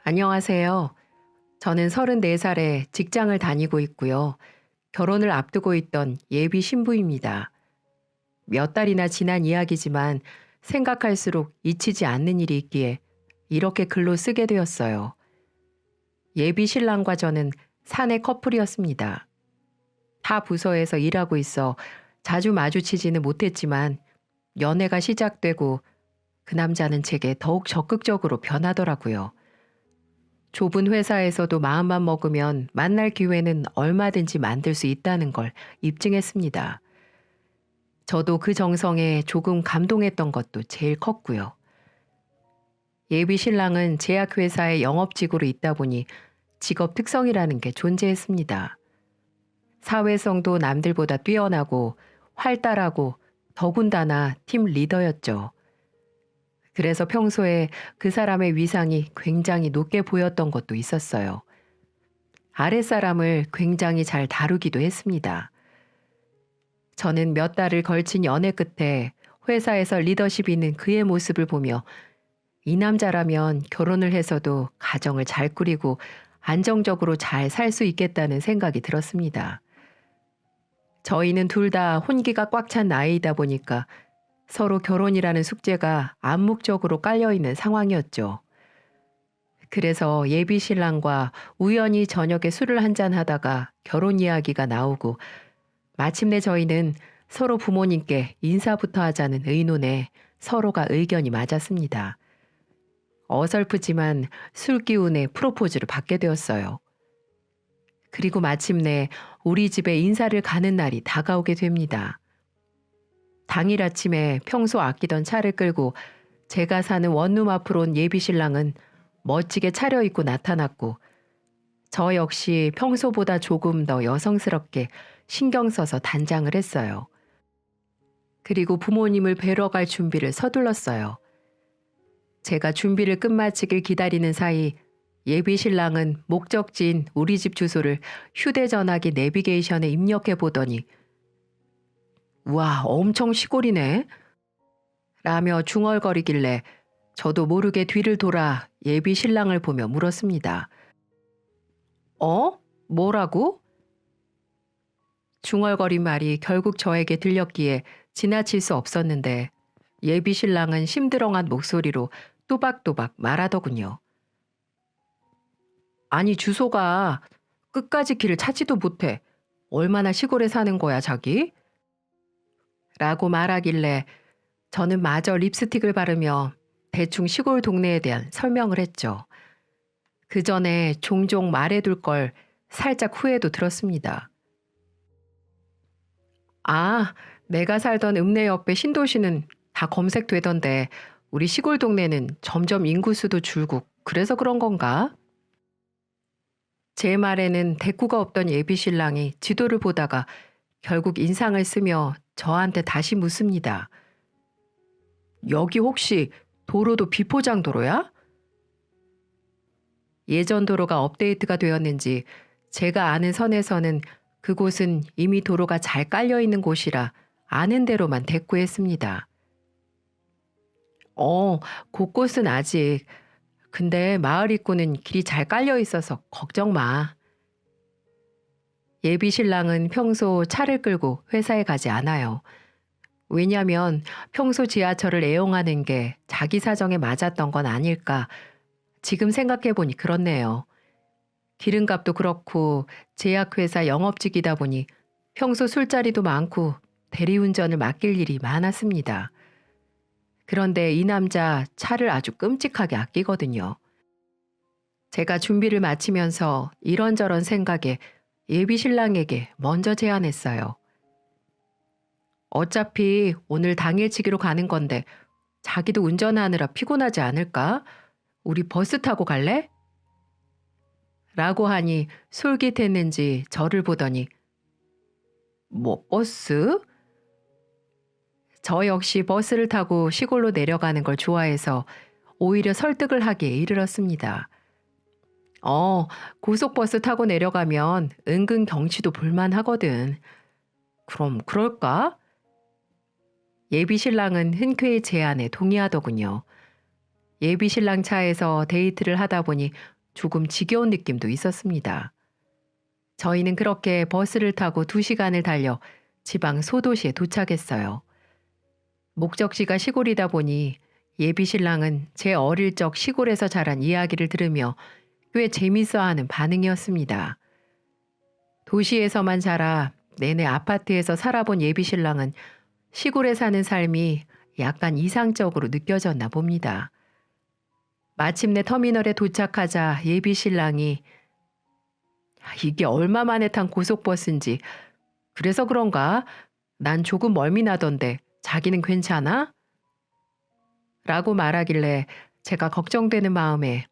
안녕하세요. 저는 34살에 직장을 다니고 있고요. 결혼을 앞두고 있던 예비 신부입니다. 몇 달이나 지난 이야기지만 생각할수록 잊히지 않는 일이 있기에 이렇게 글로 쓰게 되었어요. 예비 신랑과 저는 사내 커플이었습니다. 타 부서에서 일하고 있어 자주 마주치지는 못했지만 연애가 시작되고 그 남자는 제게 더욱 적극적으로 변하더라고요. 좁은 회사에서도 마음만 먹으면 만날 기회는 얼마든지 만들 수 있다는 걸 입증했습니다. 저도 그 정성에 조금 감동했던 것도 제일 컸고요. 예비 신랑은 제약회사의 영업직으로 있다 보니 직업 특성이라는 게 존재했습니다. 사회성도 남들보다 뛰어나고 활달하고 더군다나 팀 리더였죠. 그래서 평소에 그 사람의 위상이 굉장히 높게 보였던 것도 있었어요. 아랫사람을 굉장히 잘 다루기도 했습니다. 저는 몇 달을 걸친 연애 끝에 회사에서 리더십 있는 그의 모습을 보며 이 남자라면 결혼을 해서도 가정을 잘 꾸리고 안정적으로 잘 살 수 있겠다는 생각이 들었습니다. 저희는 둘 다 혼기가 꽉 찬 나이이다 보니까 서로 결혼이라는 숙제가 암묵적으로 깔려있는 상황이었죠. 그래서 예비 신랑과 우연히 저녁에 술을 한잔 하다가 결혼 이야기가 나오고 마침내 저희는 서로 부모님께 인사부터 하자는 의논에 서로가 의견이 맞았습니다. 어설프지만 술 기운에 프로포즈를 받게 되었어요. 그리고 마침내 우리 집에 인사를 가는 날이 다가오게 됩니다. 당일 아침에 평소 아끼던 차를 끌고 제가 사는 원룸 앞으로 온 예비 신랑은 멋지게 차려입고 나타났고 저 역시 평소보다 조금 더 여성스럽게 신경 써서 단장을 했어요. 그리고 부모님을 뵈러 갈 준비를 서둘렀어요. 제가 준비를 끝마치길 기다리는 사이 예비 신랑은 목적지인 우리 집 주소를 휴대전화기 내비게이션에 입력해 보더니 "우와, 엄청 시골이네." 라며 중얼거리길래 저도 모르게 뒤를 돌아 예비 신랑을 보며 물었습니다. "어? 뭐라고?" 중얼거린 말이 결국 저에게 들렸기에 지나칠 수 없었는데 예비 신랑은 심드렁한 목소리로 또박또박 말하더군요. "아니, 주소가 끝까지 길을 찾지도 못해. 얼마나 시골에 사는 거야, 자기?" 라고 말하길래 저는 마저 립스틱을 바르며 대충 시골 동네에 대한 설명을 했죠. 그 전에 종종 말해둘 걸 살짝 후회도 들었습니다. "아, 내가 살던 읍내 옆에 신도시는 다 검색되던데 우리 시골 동네는 점점 인구수도 줄고 그래서 그런 건가?" 제 말에는 대꾸가 없던 예비 신랑이 지도를 보다가 결국 인상을 쓰며 저한테 다시 묻습니다. "여기 혹시 도로도 비포장 도로야?" 예전 도로가 업데이트가 되었는지 제가 아는 선에서는 그곳은 이미 도로가 잘 깔려 있는 곳이라 아는 대로만 대꾸했습니다. "어, 곳곳은 아직. 근데 마을 입구는 길이 잘 깔려 있어서 걱정 마." 예비 신랑은 평소 차를 끌고 회사에 가지 않아요. 왜냐면 평소 지하철을 애용하는 게 자기 사정에 맞았던 건 아닐까. 지금 생각해보니 그렇네요. 기름값도 그렇고 제약회사 영업직이다 보니 평소 술자리도 많고 대리운전을 맡길 일이 많았습니다. 그런데 이 남자 차를 아주 끔찍하게 아끼거든요. 제가 준비를 마치면서 이런저런 생각에 예비 신랑에게 먼저 제안했어요. "어차피 오늘 당일치기로 가는 건데 자기도 운전하느라 피곤하지 않을까? 우리 버스 타고 갈래?" 라고 하니 솔깃했는지 저를 보더니 "뭐 버스?" 저 역시 버스를 타고 시골로 내려가는 걸 좋아해서 오히려 설득을 하기에 이르렀습니다. "어, 고속버스 타고 내려가면 은근 경치도 볼만하거든. 그럼 그럴까?" 예비 신랑은 흔쾌히 제안에 동의하더군요. 예비 신랑 차에서 데이트를 하다 보니 조금 지겨운 느낌도 있었습니다. 저희는 그렇게 버스를 타고 2시간을 달려 지방 소도시에 도착했어요. 목적지가 시골이다 보니 예비 신랑은 제 어릴 적 시골에서 자란 이야기를 들으며 꽤 재밌어하는 반응이었습니다. 도시에서만 자라 내내 아파트에서 살아본 예비 신랑은 시골에 사는 삶이 약간 이상적으로 느껴졌나 봅니다. 마침내 터미널에 도착하자 예비 신랑이 이게 얼마 만에 탄 고속버스인지 그래서 그런가? 난 조금 멀미 나던데 자기는 괜찮아? 라고 말하길래 제가 걱정되는 마음에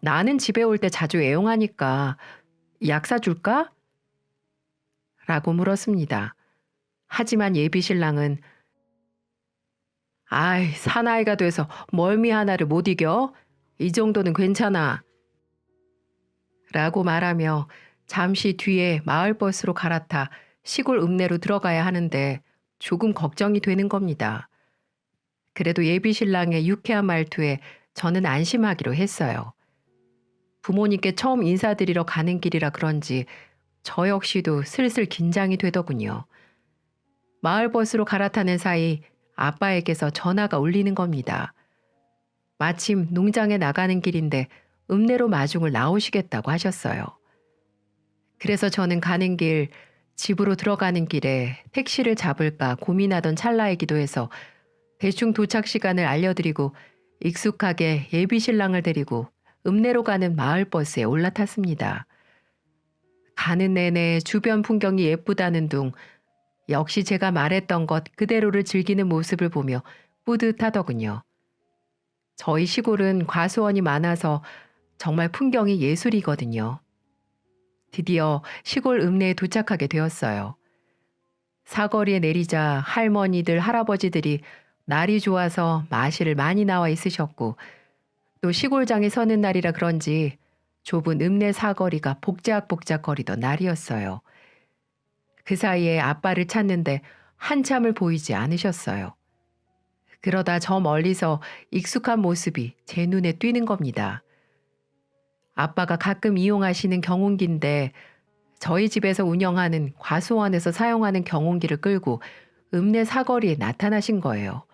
나는 집에 올 때 자주 애용하니까 약 사줄까? 라고 물었습니다. 하지만 예비 신랑은 아이, 사나이가 돼서 멀미 하나를 못 이겨? 이 정도는 괜찮아. 라고 말하며 잠시 뒤에 마을버스로 갈아타 시골 읍내로 들어가야 하는데 조금 걱정이 되는 겁니다. 그래도 예비 신랑의 유쾌한 말투에 저는 안심하기로 했어요. 부모님께 처음 인사드리러 가는 길이라 그런지 저 역시도 슬슬 긴장이 되더군요. 마을버스로 갈아타는 사이 아빠에게서 전화가 울리는 겁니다. 마침 농장에 나가는 길인데 읍내로 마중을 나오시겠다고 하셨어요. 그래서 저는 가는 길, 집으로 들어가는 길에 택시를 잡을까 고민하던 찰나이기도 해서 대충 도착 시간을 알려드리고 익숙하게 예비 신랑을 데리고 읍내로 가는 마을버스에 올라탔습니다. 가는 내내 주변 풍경이 예쁘다는 둥 역시 제가 말했던 것 그대로를 즐기는 모습을 보며 뿌듯하더군요. 저희 시골은 과수원이 많아서 정말 풍경이 예술이거든요. 드디어 시골 읍내에 도착하게 되었어요. 사거리에 내리자 할머니들, 할아버지들이 날이 좋아서 마실을 많이 나와 있으셨고 또 시골장에 서는 날이라 그런지 좁은 읍내 사거리가 복작복작거리던 날이었어요. 그 사이에 아빠를 찾는데 한참을 보이지 않으셨어요. 그러다 저 멀리서 익숙한 모습이 제 눈에 띄는 겁니다. 아빠가 가끔 이용하시는 경운기인데 저희 집에서 운영하는 과수원에서 사용하는 경운기를 끌고 읍내 사거리에 나타나신 거예요.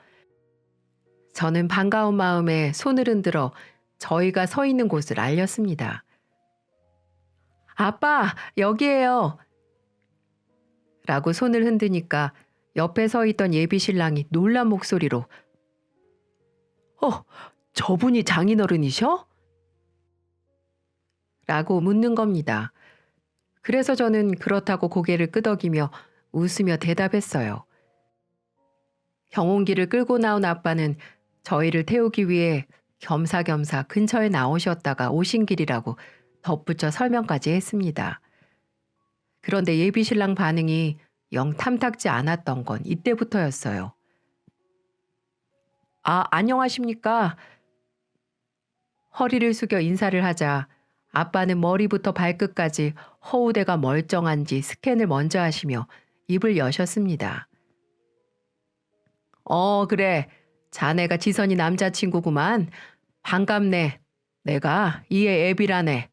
저는 반가운 마음에 손을 흔들어 저희가 서 있는 곳을 알렸습니다. 아빠, 여기에요. 라고 손을 흔드니까 옆에 서 있던 예비 신랑이 놀란 목소리로 저분이 장인어른이셔? 라고 묻는 겁니다. 그래서 저는 그렇다고 고개를 끄덕이며 웃으며 대답했어요. 경운기를 끌고 나온 아빠는 저희를 태우기 위해 겸사겸사 근처에 나오셨다가 오신 길이라고 덧붙여 설명까지 했습니다. 그런데 예비 신랑 반응이 영 탐탁지 않았던 건 이때부터였어요. 아, 안녕하십니까? 허리를 숙여 인사를 하자 아빠는 머리부터 발끝까지 허우대가 멀쩡한지 스캔을 먼저 하시며 입을 여셨습니다. 그래. 자네가 지선이 남자친구구만. 반갑네. 내가 이의 애비라네.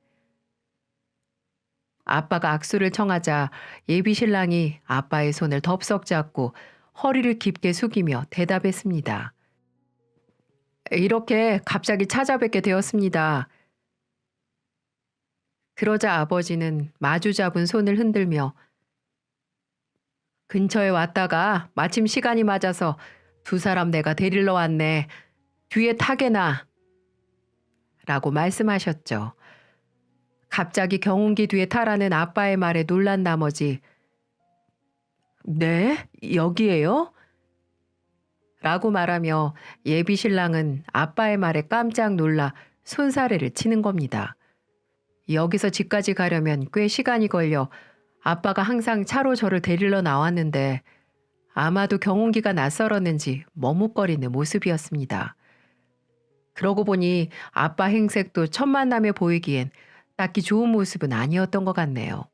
아빠가 악수를 청하자 예비 신랑이 아빠의 손을 덥석 잡고 허리를 깊게 숙이며 대답했습니다. 이렇게 갑자기 찾아뵙게 되었습니다. 그러자 아버지는 마주 잡은 손을 흔들며 근처에 왔다가 마침 시간이 맞아서 두 사람 내가 데리러 왔네. 뒤에 타게나. 라고 말씀하셨죠. 갑자기 경운기 뒤에 타라는 아빠의 말에 놀란 나머지 네? 여기에요? 라고 말하며 예비 신랑은 아빠의 말에 깜짝 놀라 손사래를 치는 겁니다. 여기서 집까지 가려면 꽤 시간이 걸려 아빠가 항상 차로 저를 데리러 나왔는데 아마도 경운기가 낯설었는지 머뭇거리는 모습이었습니다. 그러고 보니 아빠 행색도 첫 만남에 보이기엔 딱히 좋은 모습은 아니었던 것 같네요.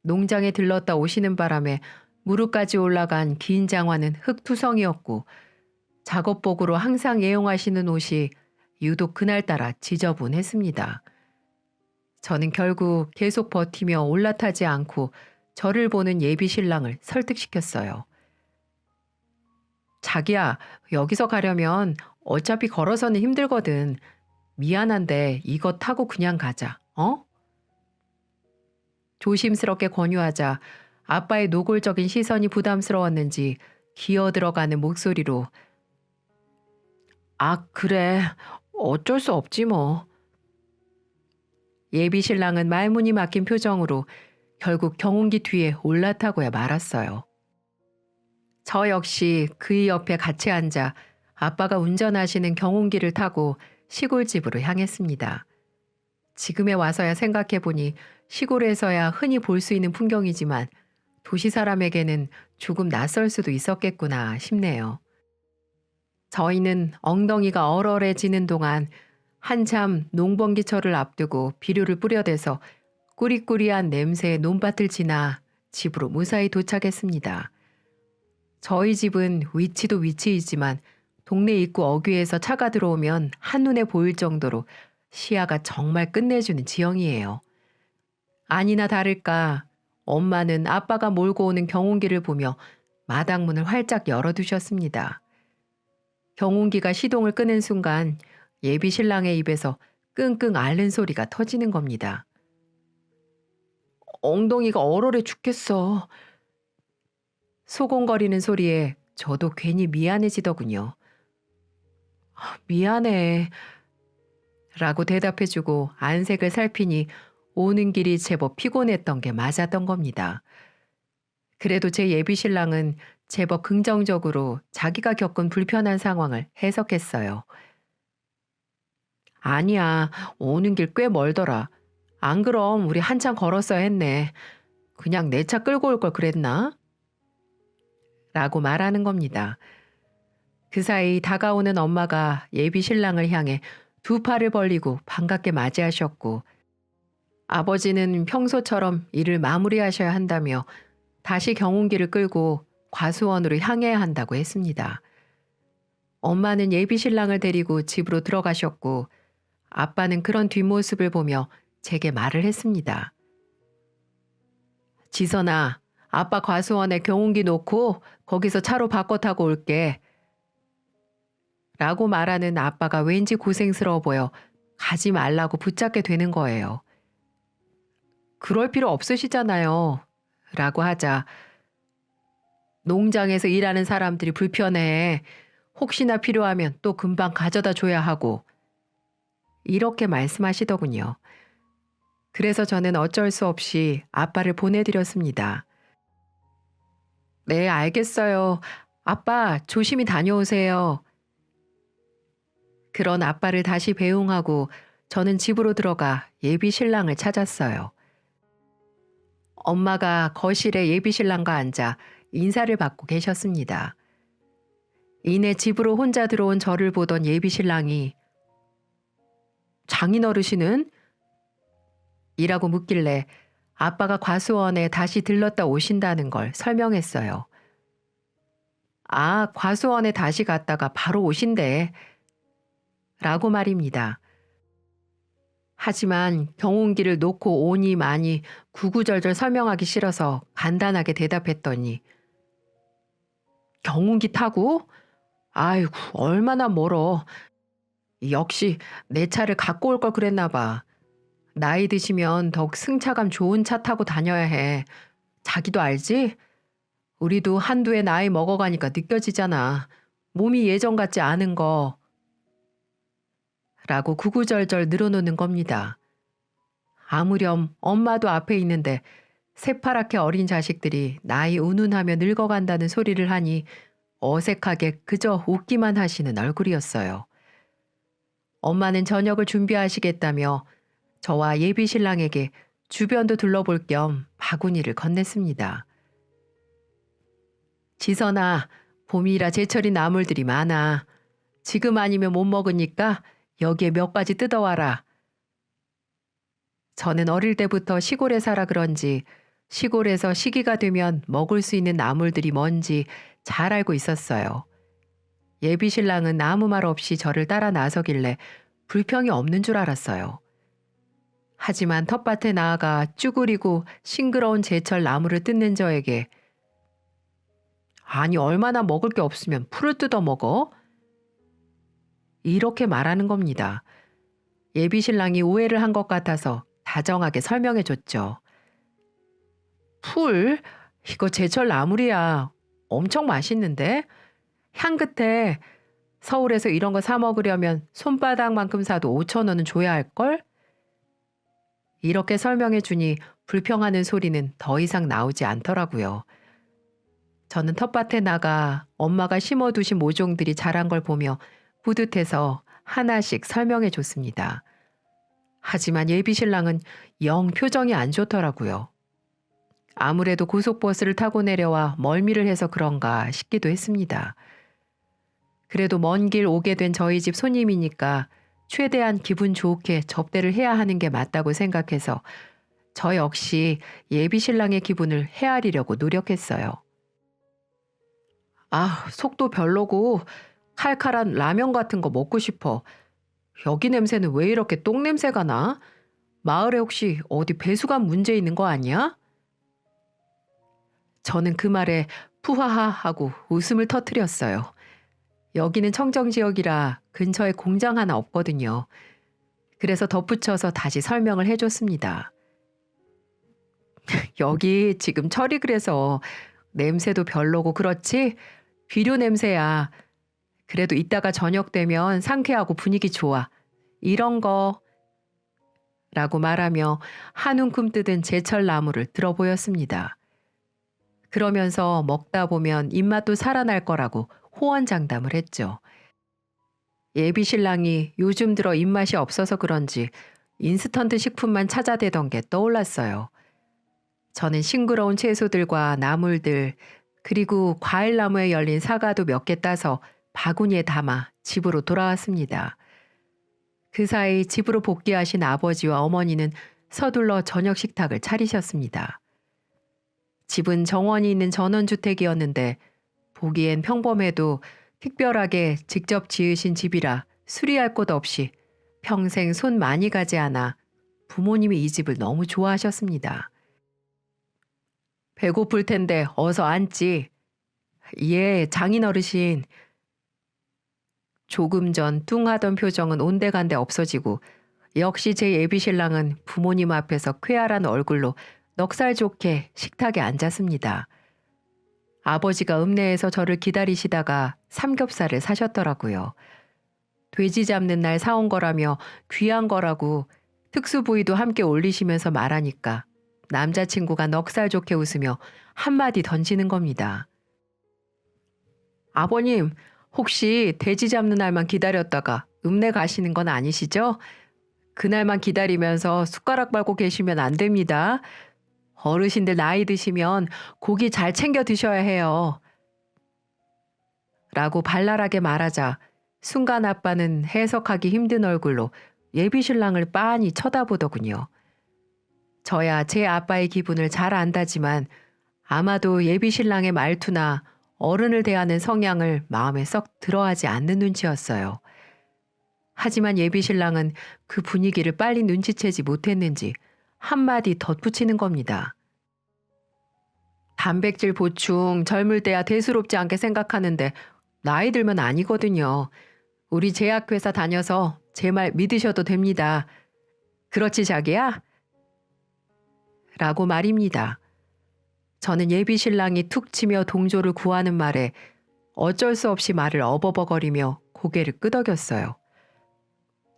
농장에 들렀다 오시는 바람에 무릎까지 올라간 긴 장화는 흙투성이었고 작업복으로 항상 애용하시는 옷이 유독 그날따라 지저분했습니다. 저는 결국 계속 버티며 올라타지 않고 저를 보는 예비 신랑을 설득시켰어요. 자기야, 여기서 가려면 어차피 걸어서는 힘들거든. 미안한데 이거 타고 그냥 가자. 어? 조심스럽게 권유하자 아빠의 노골적인 시선이 부담스러웠는지 기어 들어가는 목소리로 아, 그래. 어쩔 수 없지 뭐. 예비 신랑은 말문이 막힌 표정으로 결국 경운기 뒤에 올라타고야 말았어요. 저 역시 그의 옆에 같이 앉아 아빠가 운전하시는 경운기를 타고 시골집으로 향했습니다. 지금에 와서야 생각해보니 시골에서야 흔히 볼 수 있는 풍경이지만 도시 사람에게는 조금 낯설 수도 있었겠구나 싶네요. 저희는 엉덩이가 얼얼해지는 동안 한참 농번기철을 앞두고 비료를 뿌려대서 꾸리꾸리한 냄새의 논밭을 지나 집으로 무사히 도착했습니다. 저희 집은 위치도 위치이지만 동네 입구 어귀에서 차가 들어오면 한눈에 보일 정도로 시야가 정말 끝내주는 지형이에요. 아니나 다를까 엄마는 아빠가 몰고 오는 경운기를 보며 마당문을 활짝 열어두셨습니다. 경운기가 시동을 끄는 순간 예비 신랑의 입에서 끙끙 앓는 소리가 터지는 겁니다. 엉덩이가 얼얼해 죽겠어. 소곤거리는 소리에 저도 괜히 미안해지더군요. 미안해. 라고 대답해주고 안색을 살피니 오는 길이 제법 피곤했던 게 맞았던 겁니다. 그래도 제 예비 신랑은 제법 긍정적으로 자기가 겪은 불편한 상황을 해석했어요. 아니야, 오는 길 꽤 멀더라. 안 그럼 우리 한참 걸었어야 했네. 그냥 내 차 끌고 올 걸 그랬나? 라고 말하는 겁니다. 그 사이 다가오는 엄마가 예비 신랑을 향해 두 팔을 벌리고 반갑게 맞이하셨고 아버지는 평소처럼 일을 마무리하셔야 한다며 다시 경운기를 끌고 과수원으로 향해야 한다고 했습니다. 엄마는 예비 신랑을 데리고 집으로 들어가셨고 아빠는 그런 뒷모습을 보며 제게 말을 했습니다. 지선아, 아빠 과수원에 경운기 놓고 거기서 차로 바꿔 타고 올게. 라고 말하는 아빠가 왠지 고생스러워 보여 가지 말라고 붙잡게 되는 거예요. 그럴 필요 없으시잖아요. 라고 하자 농장에서 일하는 사람들이 불편해. 혹시나 필요하면 또 금방 가져다 줘야 하고. 이렇게 말씀하시더군요. 그래서 저는 어쩔 수 없이 아빠를 보내드렸습니다. 네, 알겠어요. 아빠, 조심히 다녀오세요. 그런 아빠를 다시 배웅하고 저는 집으로 들어가 예비 신랑을 찾았어요. 엄마가 거실에 예비 신랑과 앉아 인사를 받고 계셨습니다. 이내 집으로 혼자 들어온 저를 보던 예비 신랑이 장인어르신은? 이라고 묻길래 아빠가 과수원에 다시 들렀다 오신다는 걸 설명했어요. 아, 과수원에 다시 갔다가 바로 오신대. 라고 말입니다. 하지만 경운기를 놓고 오니 마니 구구절절 설명하기 싫어서 간단하게 대답했더니 경운기 타고? 아이고, 얼마나 멀어. 역시 내 차를 갖고 올 걸 그랬나 봐. 나이 드시면 더욱 승차감 좋은 차 타고 다녀야 해. 자기도 알지? 우리도 한두 해 나이 먹어가니까 느껴지잖아. 몸이 예전 같지 않은 거. 라고 구구절절 늘어놓는 겁니다. 아무렴 엄마도 앞에 있는데 새파랗게 어린 자식들이 나이 운운하며 늙어간다는 소리를 하니 어색하게 그저 웃기만 하시는 얼굴이었어요. 엄마는 저녁을 준비하시겠다며 저와 예비 신랑에게 주변도 둘러볼 겸 바구니를 건넸습니다. 지선아, 봄이라 제철인 나물들이 많아. 지금 아니면 못 먹으니까 여기에 몇 가지 뜯어와라. 저는 어릴 때부터 시골에 살아 그런지 시골에서 시기가 되면 먹을 수 있는 나물들이 뭔지 잘 알고 있었어요. 예비 신랑은 아무 말 없이 저를 따라 나서길래 불평이 없는 줄 알았어요. 하지만 텃밭에 나아가 쭈그리고 싱그러운 제철 나무를 뜯는 저에게 아니 얼마나 먹을 게 없으면 풀을 뜯어 먹어? 이렇게 말하는 겁니다. 예비신랑이 오해를 한 것 같아서 다정하게 설명해 줬죠. 풀? 이거 제철 나물이야. 엄청 맛있는데? 향긋해. 서울에서 이런 거 사 먹으려면 손바닥만큼 사도 5천 원은 줘야 할걸? 이렇게 설명해 주니 불평하는 소리는 더 이상 나오지 않더라고요. 저는 텃밭에 나가 엄마가 심어두신 모종들이 자란 걸 보며 뿌듯해서 하나씩 설명해 줬습니다. 하지만 예비신랑은 영 표정이 안 좋더라고요. 아무래도 고속버스를 타고 내려와 멀미를 해서 그런가 싶기도 했습니다. 그래도 먼 길 오게 된 저희 집 손님이니까 최대한 기분 좋게 접대를 해야 하는 게 맞다고 생각해서 저 역시 예비신랑의 기분을 헤아리려고 노력했어요. 아, 속도 별로고 칼칼한 라면 같은 거 먹고 싶어. 여기 냄새는 왜 이렇게 똥 냄새가 나? 마을에 혹시 어디 배수관 문제 있는 거 아니야? 저는 그 말에 푸하하 하고 웃음을 터뜨렸어요. 여기는 청정지역이라 근처에 공장 하나 없거든요. 그래서 덧붙여서 다시 설명을 해줬습니다. 여기 지금 철이 그래서 냄새도 별로고 그렇지? 비료 냄새야. 그래도 이따가 저녁 되면 상쾌하고 분위기 좋아. 이런 거. 라고 말하며 한 움큼 뜯은 제철 나무를 들어 보였습니다. 그러면서 먹다 보면 입맛도 살아날 거라고 호언장담을 했죠. 예비신랑이 요즘 들어 입맛이 없어서 그런지 인스턴트 식품만 찾아대던 게 떠올랐어요. 저는 싱그러운 채소들과 나물들 그리고 과일나무에 열린 사과도 몇 개 따서 바구니에 담아 집으로 돌아왔습니다. 그 사이 집으로 복귀하신 아버지와 어머니는 서둘러 저녁 식탁을 차리셨습니다. 집은 정원이 있는 전원주택이었는데 보기엔 평범해도 특별하게 직접 지으신 집이라 수리할 곳 없이 평생 손 많이 가지 않아 부모님이 이 집을 너무 좋아하셨습니다. 배고플 텐데 어서 앉지. 예, 장인어르신. 조금 전 뚱하던 표정은 온데간데 없어지고 역시 제 예비신랑은 부모님 앞에서 쾌활한 얼굴로 넉살 좋게 식탁에 앉았습니다. 아버지가 읍내에서 저를 기다리시다가 삼겹살을 사셨더라고요. 돼지 잡는 날 사온 거라며 귀한 거라고 특수 부위도 함께 올리시면서 말하니까 남자친구가 넉살 좋게 웃으며 한마디 던지는 겁니다. 아버님, 혹시 돼지 잡는 날만 기다렸다가 읍내 가시는 건 아니시죠? 그날만 기다리면서 숟가락 밟고 계시면 안 됩니다. 어르신들 나이 드시면 고기 잘 챙겨 드셔야 해요. 라고 발랄하게 말하자 순간 아빠는 해석하기 힘든 얼굴로 예비신랑을 빤히 쳐다보더군요. 저야 제 아빠의 기분을 잘 안다지만 아마도 예비신랑의 말투나 어른을 대하는 성향을 마음에 썩 들어하지 않는 눈치였어요. 하지만 예비신랑은 그 분위기를 빨리 눈치채지 못했는지 한마디 덧붙이는 겁니다. 단백질 보충 젊을 때야 대수롭지 않게 생각하는데 나이 들면 아니거든요. 우리 제약회사 다녀서 제 말 믿으셔도 됩니다. 그렇지 자기야? 라고 말입니다. 저는 예비신랑이 툭 치며 동조를 구하는 말에 어쩔 수 없이 말을 어버버거리며 고개를 끄덕였어요.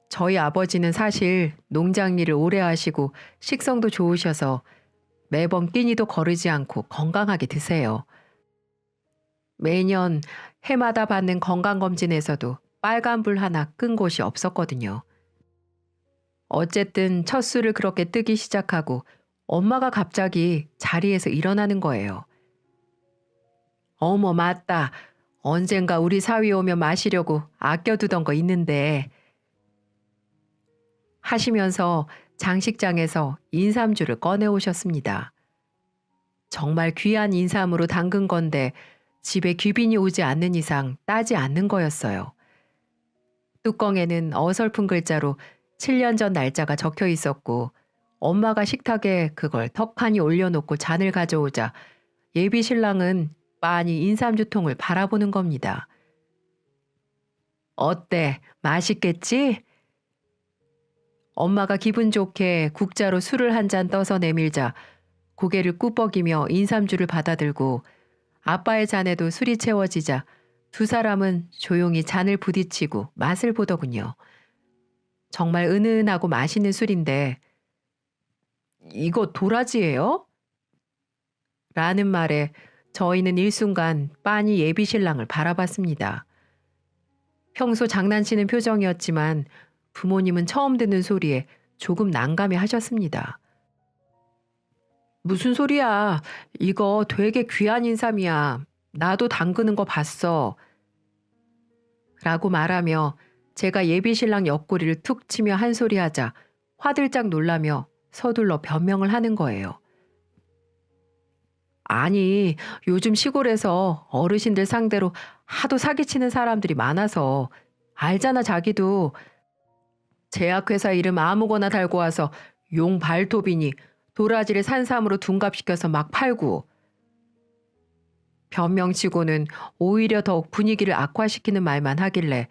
저희 아버지는 사실 농장 일을 오래 하시고 식성도 좋으셔서 매번 끼니도 거르지 않고 건강하게 드세요. 매년 해마다 받는 건강검진에서도 빨간불 하나 끈 곳이 없었거든요. 어쨌든 첫 술을 그렇게 뜨기 시작하고 엄마가 갑자기 자리에서 일어나는 거예요. 어머 맞다. 언젠가 우리 사위 오면 마시려고 아껴두던 거 있는데 하시면서 장식장에서 인삼주를 꺼내오셨습니다. 정말 귀한 인삼으로 담근 건데 집에 귀빈이 오지 않는 이상 따지 않는 거였어요. 뚜껑에는 어설픈 글자로 7년 전 날짜가 적혀 있었고 엄마가 식탁에 그걸 턱하니 올려놓고 잔을 가져오자 예비 신랑은 빤히 인삼주통을 바라보는 겁니다. 어때? 맛있겠지? 엄마가 기분 좋게 국자로 술을 한 잔 떠서 내밀자 고개를 꾸벅이며 인삼주를 받아들고 아빠의 잔에도 술이 채워지자 두 사람은 조용히 잔을 부딪히고 맛을 보더군요. 정말 은은하고 맛있는 술인데 이거 도라지예요? 라는 말에 저희는 일순간 빤히 예비 신랑을 바라봤습니다. 평소 장난치는 표정이었지만 부모님은 처음 듣는 소리에 조금 난감해 하셨습니다. 무슨 소리야? 이거 되게 귀한 인삼이야. 나도 담그는 거 봤어. 라고 말하며 제가 예비 신랑 옆구리를 툭 치며 한 소리 하자 화들짝 놀라며 서둘러 변명을 하는 거예요. 아니, 요즘 시골에서 어르신들 상대로 하도 사기치는 사람들이 많아서 알잖아 자기도. 제약회사 이름 아무거나 달고 와서 용 발톱이니 도라지를 산삼으로 둔갑시켜서 막 팔고. 변명치고는 오히려 더욱 분위기를 악화시키는 말만 하길래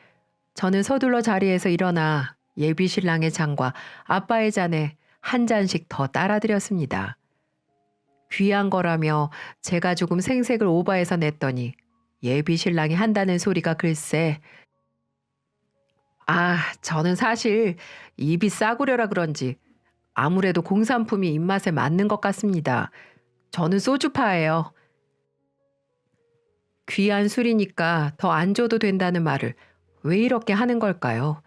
저는 서둘러 자리에서 일어나 예비 신랑의 잔과 아빠의 잔에 한 잔씩 더 따라드렸습니다. 귀한 거라며 제가 조금 생색을 오버해서 냈더니 예비 신랑이 한다는 소리가 글쎄. 저는 사실 입이 싸구려라 그런지 아무래도 공산품이 입맛에 맞는 것 같습니다. 저는 소주파예요. 귀한 술이니까 더 안 줘도 된다는 말을 왜 이렇게 하는 걸까요?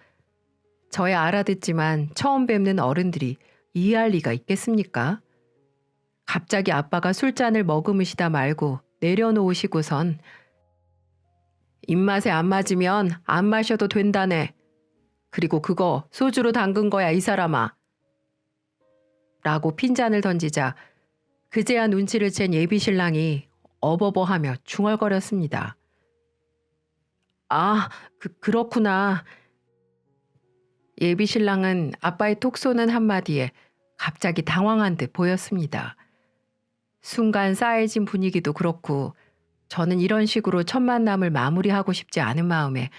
저야 알아듣지만 처음 뵙는 어른들이 이해할 리가 있겠습니까? 갑자기 아빠가 술잔을 머금으시다 말고 내려놓으시고선 입맛에 안 맞으면 안 마셔도 된다네. 그리고 그거 소주로 담근 거야 이 사람아. 라고 핀잔을 던지자 그제야 눈치를 챈 예비 신랑이 어버버하며 중얼거렸습니다. 그렇구나. 예비 신랑은 아빠의 톡 쏘는 한마디에 갑자기 당황한 듯 보였습니다. 순간 싸해진 분위기도 그렇고 저는 이런 식으로 첫 만남을 마무리하고 싶지 않은 마음에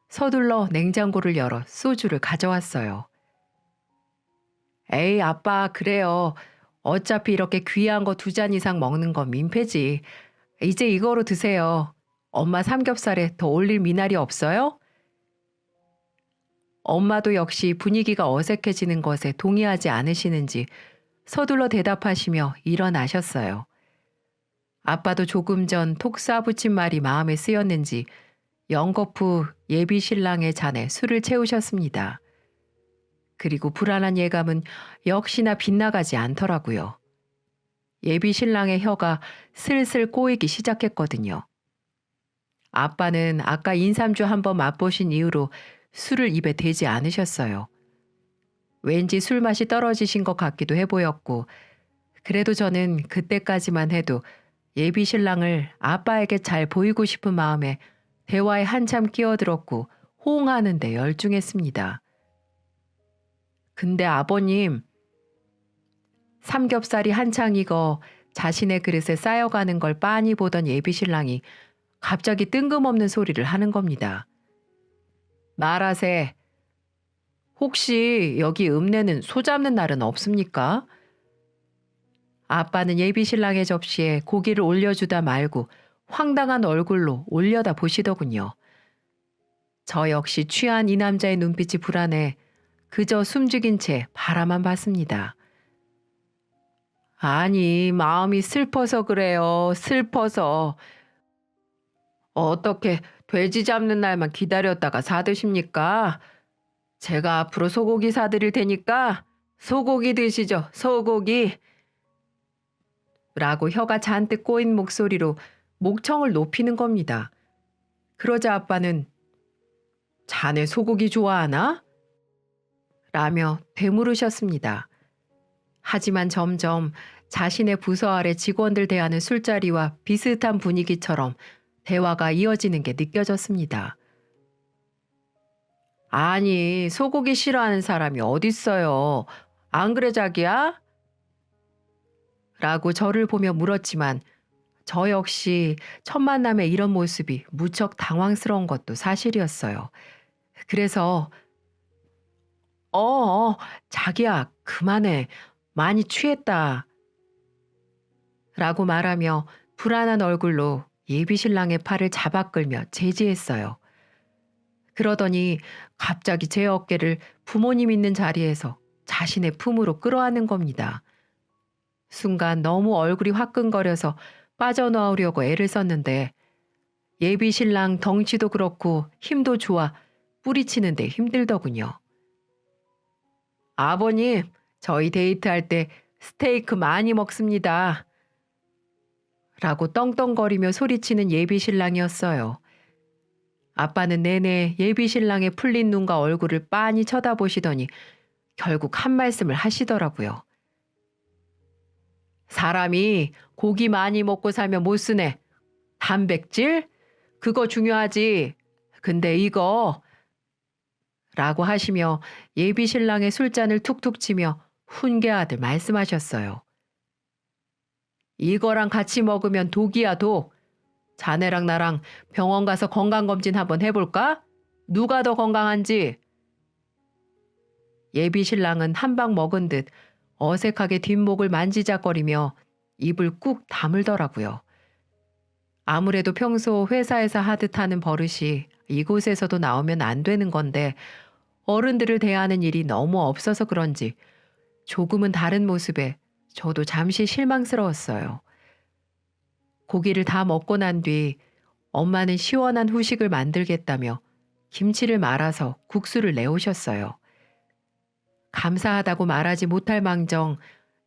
서둘러 냉장고를 열어 소주를 가져왔어요. 에이 아빠 그래요. 어차피 이렇게 귀한 거 2잔 이상 먹는 건 민폐지. 이제 이거로 드세요. 엄마 삼겹살에 더 올릴 미나리 없어요? 엄마도 역시 분위기가 어색해지는 것에 동의하지 않으시는지 서둘러 대답하시며 일어나셨어요. 아빠도 조금 전 톡 쏴붙인 말이 마음에 쓰였는지 연거푸 예비 신랑의 잔에 술을 채우셨습니다. 그리고 불안한 예감은 역시나 빗나가지 않더라고요. 예비 신랑의 혀가 슬슬 꼬이기 시작했거든요. 아빠는 아까 인삼주 한번 맛보신 이후로 술을 입에 대지 않으셨어요. 왠지 술맛이 떨어지신 것 같기도 해 보였고 그래도 저는 그때까지만 해도 예비 신랑을 아빠에게 잘 보이고 싶은 마음에 대화에 한참 끼어들었고 호응하는 데 열중했습니다. 근데 아버님, 삼겹살이 한창 익어 자신의 그릇에 쌓여가는 걸 빤히 보던 예비 신랑이 갑자기 뜬금없는 소리를 하는 겁니다. 말하세. 혹시 여기 읍내는 소 잡는 날은 없습니까? 아빠는 예비 신랑의 접시에 고기를 올려주다 말고 황당한 얼굴로 올려다 보시더군요. 저 역시 취한 이 남자의 눈빛이 불안해 그저 숨죽인 채 바라만 봤습니다. 아니, 마음이 슬퍼서 그래요. 슬퍼서. 어떻게 돼지 잡는 날만 기다렸다가 사드십니까? 제가 앞으로 소고기 사드릴 테니까 소고기 드시죠. 소고기. 라고 혀가 잔뜩 꼬인 목소리로 목청을 높이는 겁니다. 그러자 아빠는 자네 소고기 좋아하나? 라며 되물으셨습니다. 하지만 점점 자신의 부서 아래 직원들 대하는 술자리와 비슷한 분위기처럼 대화가 이어지는 게 느껴졌습니다. 아니, 소고기 싫어하는 사람이 어딨어요. 안 그래, 자기야? 라고 저를 보며 물었지만 저 역시 첫 만남에 이런 모습이 무척 당황스러운 것도 사실이었어요. 그래서 자기야, 그만해. 많이 취했다. 라고 말하며 불안한 얼굴로 예비 신랑의 팔을 잡아 끌며 제지했어요. 그러더니 갑자기 제 어깨를 부모님 있는 자리에서 자신의 품으로 끌어안는 겁니다. 순간 너무 얼굴이 화끈거려서 빠져나오려고 애를 썼는데 예비 신랑 덩치도 그렇고 힘도 좋아 뿌리치는데 힘들더군요. 아버님, 저희 데이트할 때 스테이크 많이 먹습니다. 라고 떵떵거리며 소리치는 예비 신랑이었어요. 아빠는 내내 예비 신랑의 풀린 눈과 얼굴을 빤히 쳐다보시더니 결국 한 말씀을 하시더라고요. 사람이 고기 많이 먹고 살면 못 쓰네. 단백질? 그거 중요하지. 근데 이거 라고 하시며 예비 신랑의 술잔을 툭툭 치며 훈계하듯 말씀하셨어요. 이거랑 같이 먹으면 독이야, 독. 자네랑 나랑 병원 가서 건강검진 한번 해볼까? 누가 더 건강한지. 예비 신랑은 한 방 먹은 듯 어색하게 뒷목을 만지작거리며 입을 꾹 다물더라고요. 아무래도 평소 회사에서 하듯 하는 버릇이 이곳에서도 나오면 안 되는 건데 어른들을 대하는 일이 너무 없어서 그런지 조금은 다른 모습에 저도 잠시 실망스러웠어요. 고기를 다 먹고 난 뒤 엄마는 시원한 후식을 만들겠다며 김치를 말아서 국수를 내오셨어요. 감사하다고 말하지 못할 망정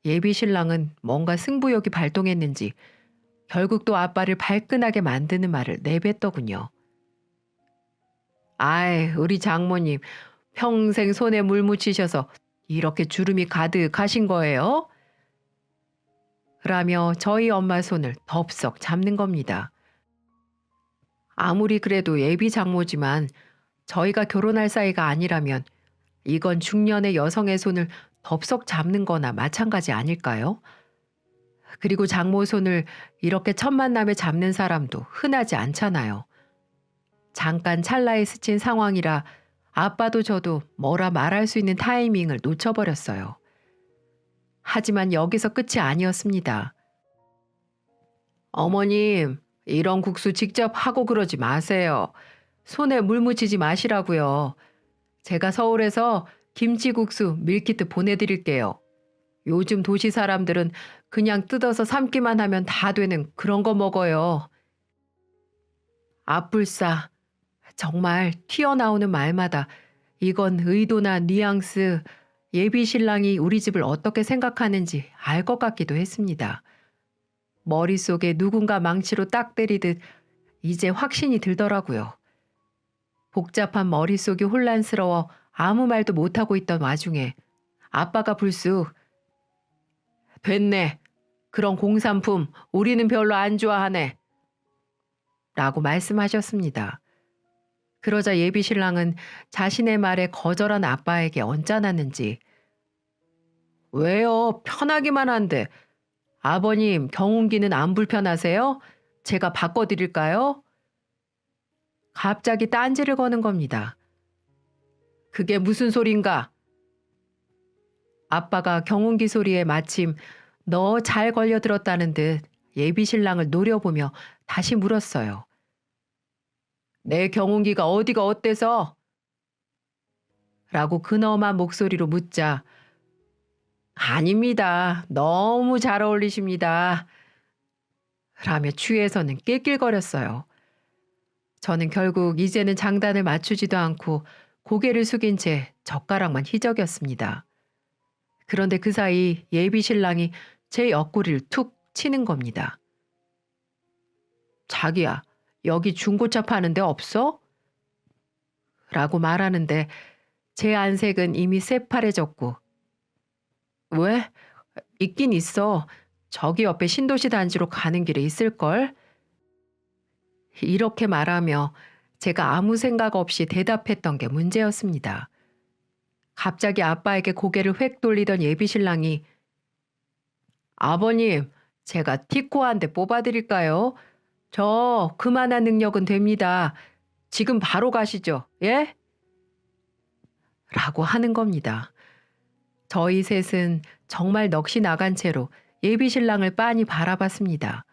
예비 신랑은 뭔가 승부욕이 발동했는지 결국 또 아빠를 발끈하게 만드는 말을 내뱉더군요. 아이, 우리 장모님 평생 손에 물 묻히셔서 이렇게 주름이 가득하신 거예요? 라며 저희 엄마 손을 덥석 잡는 겁니다. 아무리 그래도 예비 장모지만 저희가 결혼할 사이가 아니라면 이건 중년의 여성의 손을 덥석 잡는 거나 마찬가지 아닐까요? 그리고 장모 손을 이렇게 첫 만남에 잡는 사람도 흔하지 않잖아요. 잠깐 찰나에 스친 상황이라 아빠도 저도 뭐라 말할 수 있는 타이밍을 놓쳐버렸어요. 하지만 여기서 끝이 아니었습니다. 어머님, 이런 국수 직접 하고 그러지 마세요. 손에 물 묻히지 마시라고요. 제가 서울에서 김치국수 밀키트 보내드릴게요. 요즘 도시 사람들은 그냥 뜯어서 삶기만 하면 다 되는 그런 거 먹어요. 앞불싸. 정말 튀어나오는 말마다 이건 의도나 뉘앙스, 예비 신랑이 우리 집을 어떻게 생각하는지 알 것 같기도 했습니다. 머릿속에 누군가 망치로 딱 때리듯 이제 확신이 들더라고요. 복잡한 머릿속이 혼란스러워 아무 말도 못하고 있던 와중에 아빠가 불쑥 됐네. 그런 공산품 우리는 별로 안 좋아하네. 라고 말씀하셨습니다. 그러자 예비 신랑은 자신의 말에 거절한 아빠에게 언짢았는지 왜요? 편하기만 한데. 아버님 경운기는 안 불편하세요? 제가 바꿔드릴까요? 갑자기 딴지를 거는 겁니다. 그게 무슨 소린가? 아빠가 경운기 소리에 마침 너 잘 걸려들었다는 듯 예비 신랑을 노려보며 다시 물었어요. 내 경운기가 어디가 어때서? 라고 근엄한 목소리로 묻자 아닙니다. 너무 잘 어울리십니다. 라며 취해서는 낄낄거렸어요. 저는 결국 이제는 장단을 맞추지도 않고 고개를 숙인 채 젓가락만 희적였습니다. 그런데 그 사이 예비 신랑이 제 옆구리를 툭 치는 겁니다. 자기야, 여기 중고차 파는 데 없어? 라고 말하는데 제 안색은 이미 새파래졌고 왜? 있긴 있어. 저기 옆에 신도시 단지로 가는 길에 있을걸? 이렇게 말하며 제가 아무 생각 없이 대답했던 게 문제였습니다. 갑자기 아빠에게 고개를 획 돌리던 예비신랑이 아버님, 제가 티코 한 대 뽑아드릴까요? 저 그만한 능력은 됩니다. 지금 바로 가시죠. 예? 라고 하는 겁니다. 저희 셋은 정말 넋이 나간 채로 예비신랑을 빤히 바라봤습니다.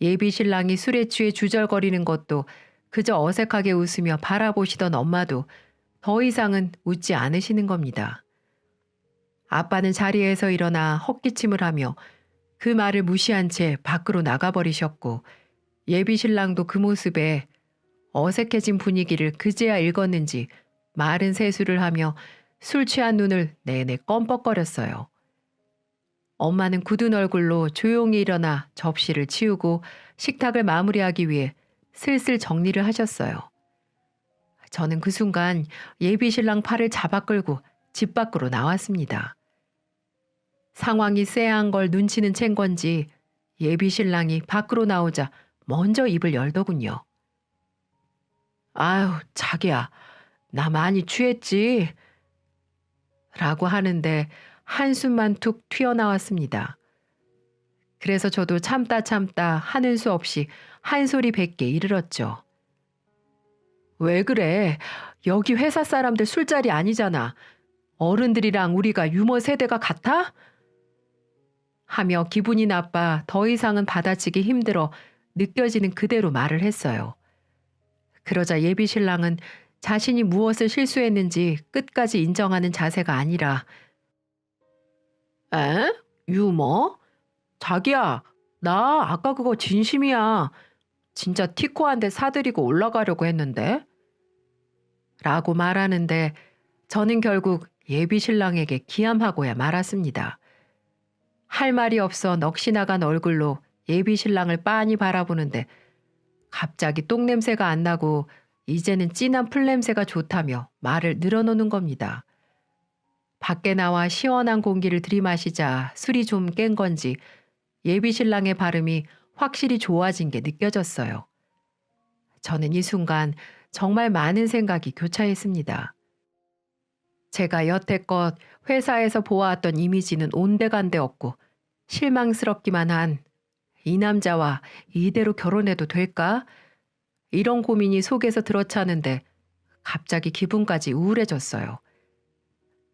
예비신랑이 술에 취해 주절거리는 것도 그저 어색하게 웃으며 바라보시던 엄마도 더 이상은 웃지 않으시는 겁니다. 아빠는 자리에서 일어나 헛기침을 하며 그 말을 무시한 채 밖으로 나가버리셨고 예비신랑도 그 모습에 어색해진 분위기를 그제야 읽었는지 마른 세수를 하며 술 취한 눈을 내내 껌뻑거렸어요. 엄마는 굳은 얼굴로 조용히 일어나 접시를 치우고 식탁을 마무리하기 위해 슬슬 정리를 하셨어요. 저는 그 순간 예비신랑 팔을 잡아 끌고 집 밖으로 나왔습니다. 상황이 쎄한 걸 눈치는 챈 건지 예비신랑이 밖으로 나오자 먼저 입을 열더군요. 아유, 자기야, 나 많이 취했지? 라고 하는데 한숨만 툭 튀어나왔습니다. 그래서 저도 참다 하는 수 없이 한 소리 뱉게 이르렀죠. 왜 그래? 여기 회사 사람들 술자리 아니잖아. 어른들이랑 우리가 유머 세대가 같아? 하며 기분이 나빠 더 이상은 받아치기 힘들어 느껴지는 그대로 말을 했어요. 그러자 예비신랑은 자신이 무엇을 실수했는지 끝까지 인정하는 자세가 아니라 에? 유머? 자기야, 나 아까 그거 진심이야. 진짜 티코 한 대 사드리고 올라가려고 했는데? 라고 말하는데 저는 결국 예비신랑에게 기함하고야 말았습니다. 할 말이 없어 넋이 나간 얼굴로 예비신랑을 빤히 바라보는데 갑자기 똥냄새가 안 나고 이제는 진한 풀냄새가 좋다며 말을 늘어놓는 겁니다. 밖에 나와 시원한 공기를 들이마시자 술이 좀 깬 건지 예비신랑의 발음이 확실히 좋아진 게 느껴졌어요. 저는 이 순간 정말 많은 생각이 교차했습니다. 제가 여태껏 회사에서 보아왔던 이미지는 온데간데 없고 실망스럽기만 한 이 남자와 이대로 결혼해도 될까? 이런 고민이 속에서 들어차는데 갑자기 기분까지 우울해졌어요.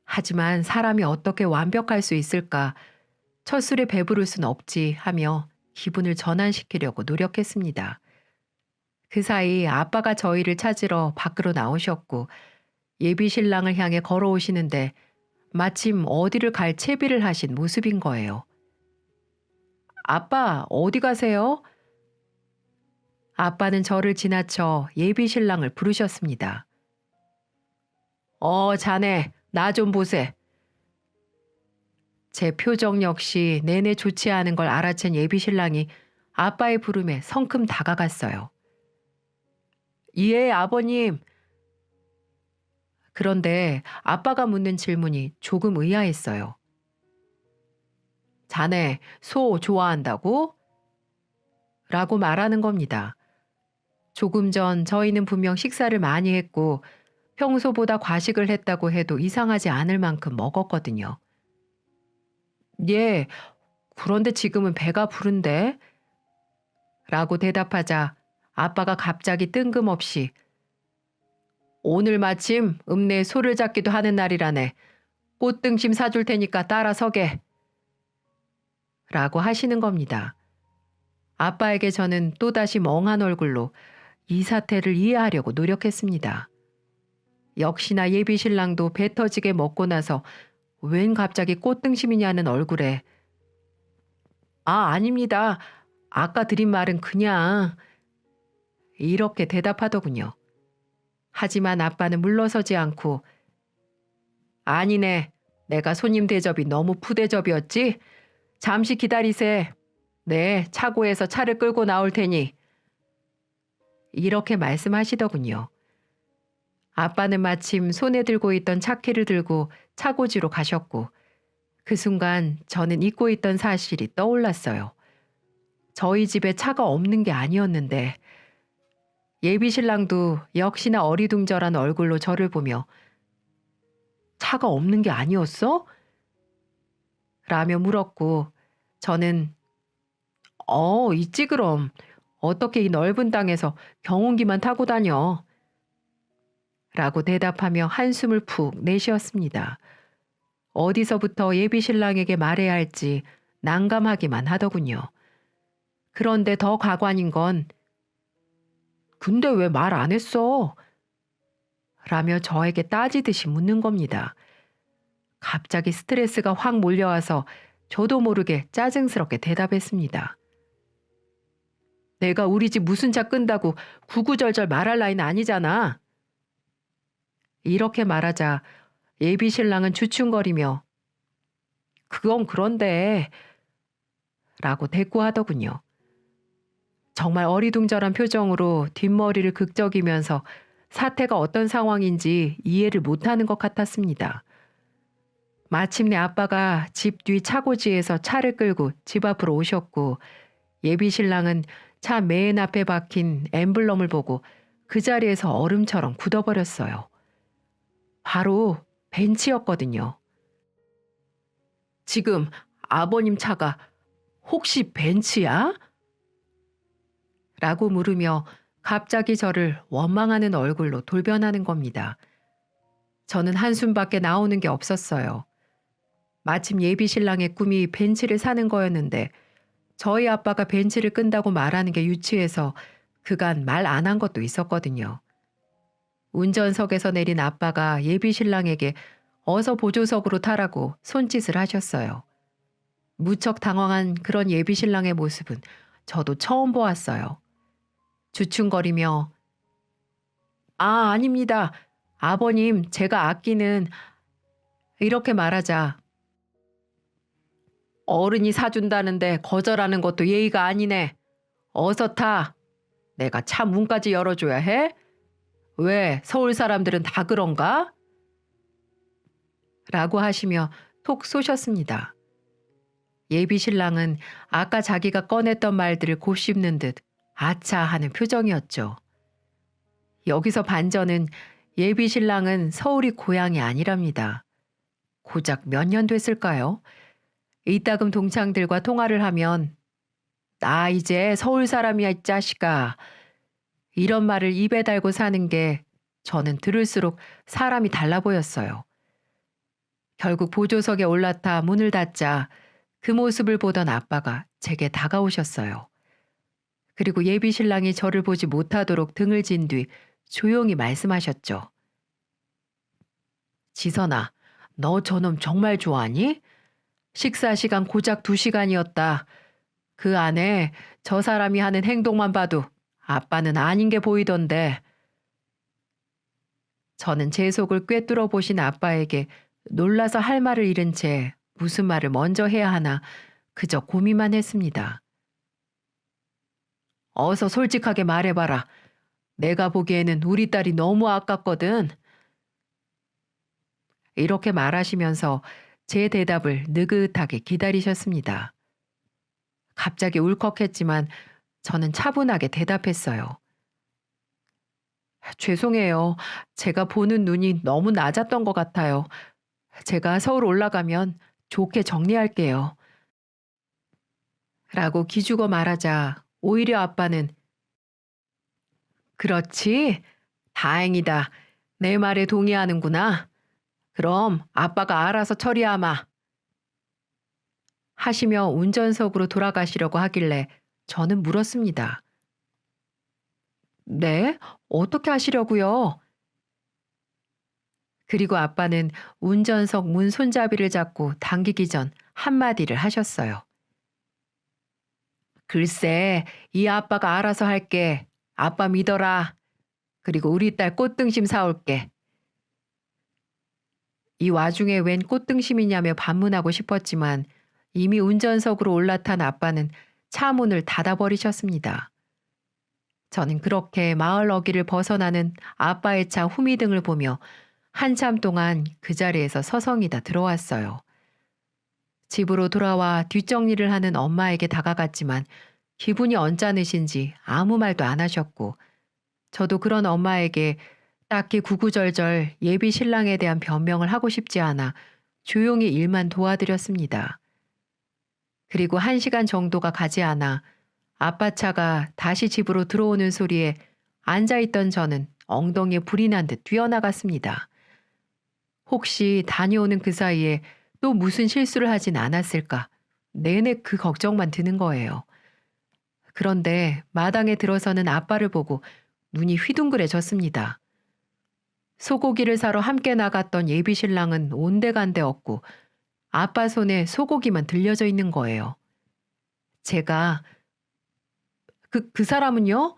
하지만 사람이 어떻게 완벽할 수 있을까? 첫 술에 배부를 순 없지 하며 기분을 전환시키려고 노력했습니다. 그 사이 아빠가 저희를 찾으러 밖으로 나오셨고 예비신랑을 향해 걸어오시는데 마침 어디를 갈 채비를 하신 모습인 거예요. 아빠, 어디 가세요? 아빠는 저를 지나쳐 예비신랑을 부르셨습니다. 자네, 나 좀 보세. 제 표정 역시 내내 좋지 않은 걸 알아챈 예비신랑이 아빠의 부름에 성큼 다가갔어요. 예, 아버님. 그런데 아빠가 묻는 질문이 조금 의아했어요. 자네, 소 좋아한다고? 라고 말하는 겁니다. 조금 전 저희는 분명 식사를 많이 했고 평소보다 과식을 했다고 해도 이상하지 않을 만큼 먹었거든요. 예, 그런데 지금은 배가 부른데? 라고 대답하자 아빠가 갑자기 뜬금없이 오늘 마침 읍내에 소를 잡기도 하는 날이라네. 꽃등심 사줄 테니까 따라서게. 라고 하시는 겁니다. 아빠에게 저는 또다시 멍한 얼굴로 이 사태를 이해하려고 노력했습니다. 역시나 예비신랑도 배 터지게 먹고 나서 웬 갑자기 꽃등심이냐는 얼굴에 아닙니다. 아까 드린 말은 그냥 이렇게 대답하더군요. 하지만 아빠는 물러서지 않고 아니네. 내가 손님 대접이 너무 푸대접이었지? 잠시 기다리세. 네, 차고에서 차를 끌고 나올 테니. 이렇게 말씀하시더군요. 아빠는 마침 손에 들고 있던 차키를 들고 차고지로 가셨고 그 순간 저는 잊고 있던 사실이 떠올랐어요. 저희 집에 차가 없는 게 아니었는데 예비 신랑도 역시나 어리둥절한 얼굴로 저를 보며 차가 없는 게 아니었어? 라며 물었고 저는 있지 그럼. 어떻게 이 넓은 땅에서 경운기만 타고 다녀? 라고 대답하며 한숨을 푹 내쉬었습니다. 어디서부터 예비 신랑에게 말해야 할지 난감하기만 하더군요. 그런데 더 가관인 건 근데 왜 말 안 했어? 라며 저에게 따지듯이 묻는 겁니다. 갑자기 스트레스가 확 몰려와서 저도 모르게 짜증스럽게 대답했습니다. 내가 우리 집 무슨 차 끈다고 구구절절 말할 나이는 아니잖아. 이렇게 말하자 예비 신랑은 주춤거리며 그건 그런데 라고 대꾸하더군요. 정말 어리둥절한 표정으로 뒷머리를 극적이면서 사태가 어떤 상황인지 이해를 못하는 것 같았습니다. 마침내 아빠가 집 뒤 차고지에서 차를 끌고 집 앞으로 오셨고 예비 신랑은 차 맨 앞에 박힌 엠블럼을 보고 그 자리에서 얼음처럼 굳어버렸어요. 바로 벤츠였거든요. 지금 아버님 차가 혹시 벤츠야? 라고 물으며 갑자기 저를 원망하는 얼굴로 돌변하는 겁니다. 저는 한숨밖에 나오는 게 없었어요. 마침 예비 신랑의 꿈이 벤츠를 사는 거였는데 저희 아빠가 벤츠를 끈다고 말하는 게 유치해서 그간 말 안 한 것도 있었거든요. 운전석에서 내린 아빠가 예비 신랑에게 어서 보조석으로 타라고 손짓을 하셨어요. 무척 당황한 그런 예비 신랑의 모습은 저도 처음 보았어요. 주춤거리며 아닙니다. 아버님 제가 아끼는 이렇게 말하자 어른이 사준다는데 거절하는 것도 예의가 아니네. 어서 타. 내가 차 문까지 열어줘야 해? 왜 서울 사람들은 다 그런가? 라고 하시며 톡 쏘셨습니다. 예비 신랑은 아까 자기가 꺼냈던 말들을 곱씹는 듯 아차 하는 표정이었죠. 여기서 반전은 예비 신랑은 서울이 고향이 아니랍니다. 고작 몇 년 됐을까요? 이따금 동창들과 통화를 하면 나 이제 서울 사람이야 이 자식아. 이런 말을 입에 달고 사는 게 저는 들을수록 사람이 달라 보였어요. 결국 보조석에 올라타 문을 닫자 그 모습을 보던 아빠가 제게 다가오셨어요. 그리고 예비 신랑이 저를 보지 못하도록 등을 진 뒤 조용히 말씀하셨죠. 지선아, 너 저놈 정말 좋아하니? 식사 시간 고작 2시간이었다. 그 안에 저 사람이 하는 행동만 봐도 아빠는 아닌 게 보이던데. 저는 제 속을 꿰뚫어 보신 아빠에게 놀라서 할 말을 잃은 채 무슨 말을 먼저 해야 하나 그저 고민만 했습니다. 어서 솔직하게 말해봐라. 내가 보기에는 우리 딸이 너무 아깝거든. 이렇게 말하시면서 제 대답을 느긋하게 기다리셨습니다. 갑자기 울컥했지만 저는 차분하게 대답했어요. 죄송해요. 제가 보는 눈이 너무 낮았던 것 같아요. 제가 서울 올라가면 좋게 정리할게요. 라고 기죽어 말하자 오히려 아빠는 그렇지? 다행이다. 내 말에 동의하는구나. 그럼 아빠가 알아서 처리하마. 하시며 운전석으로 돌아가시려고 하길래 저는 물었습니다. 네? 어떻게 하시려고요? 그리고 아빠는 운전석 문 손잡이를 잡고 당기기 전 한마디를 하셨어요. 글쎄, 이 아빠가 알아서 할게. 아빠 믿어라. 그리고 우리 딸 꽃등심 사올게. 이 와중에 웬 꽃등심이냐며 반문하고 싶었지만 이미 운전석으로 올라탄 아빠는 차 문을 닫아버리셨습니다. 저는 그렇게 마을 어귀를 벗어나는 아빠의 차 후미등을 보며 한참 동안 그 자리에서 서성이다 들어왔어요. 집으로 돌아와 뒷정리를 하는 엄마에게 다가갔지만 기분이 언짢으신지 아무 말도 안 하셨고 저도 그런 엄마에게 딱히 구구절절 예비 신랑에 대한 변명을 하고 싶지 않아 조용히 일만 도와드렸습니다. 그리고 1시간 정도가 가지 않아 아빠 차가 다시 집으로 들어오는 소리에 앉아있던 저는 엉덩이에 불이 난 듯 뛰어나갔습니다. 혹시 다녀오는 그 사이에 또 무슨 실수를 하진 않았을까? 내내 그 걱정만 드는 거예요. 그런데 마당에 들어서는 아빠를 보고 눈이 휘둥그레졌습니다. 소고기를 사러 함께 나갔던 예비 신랑은 온데간데 없고 아빠 손에 소고기만 들려져 있는 거예요. 제가 그 사람은요?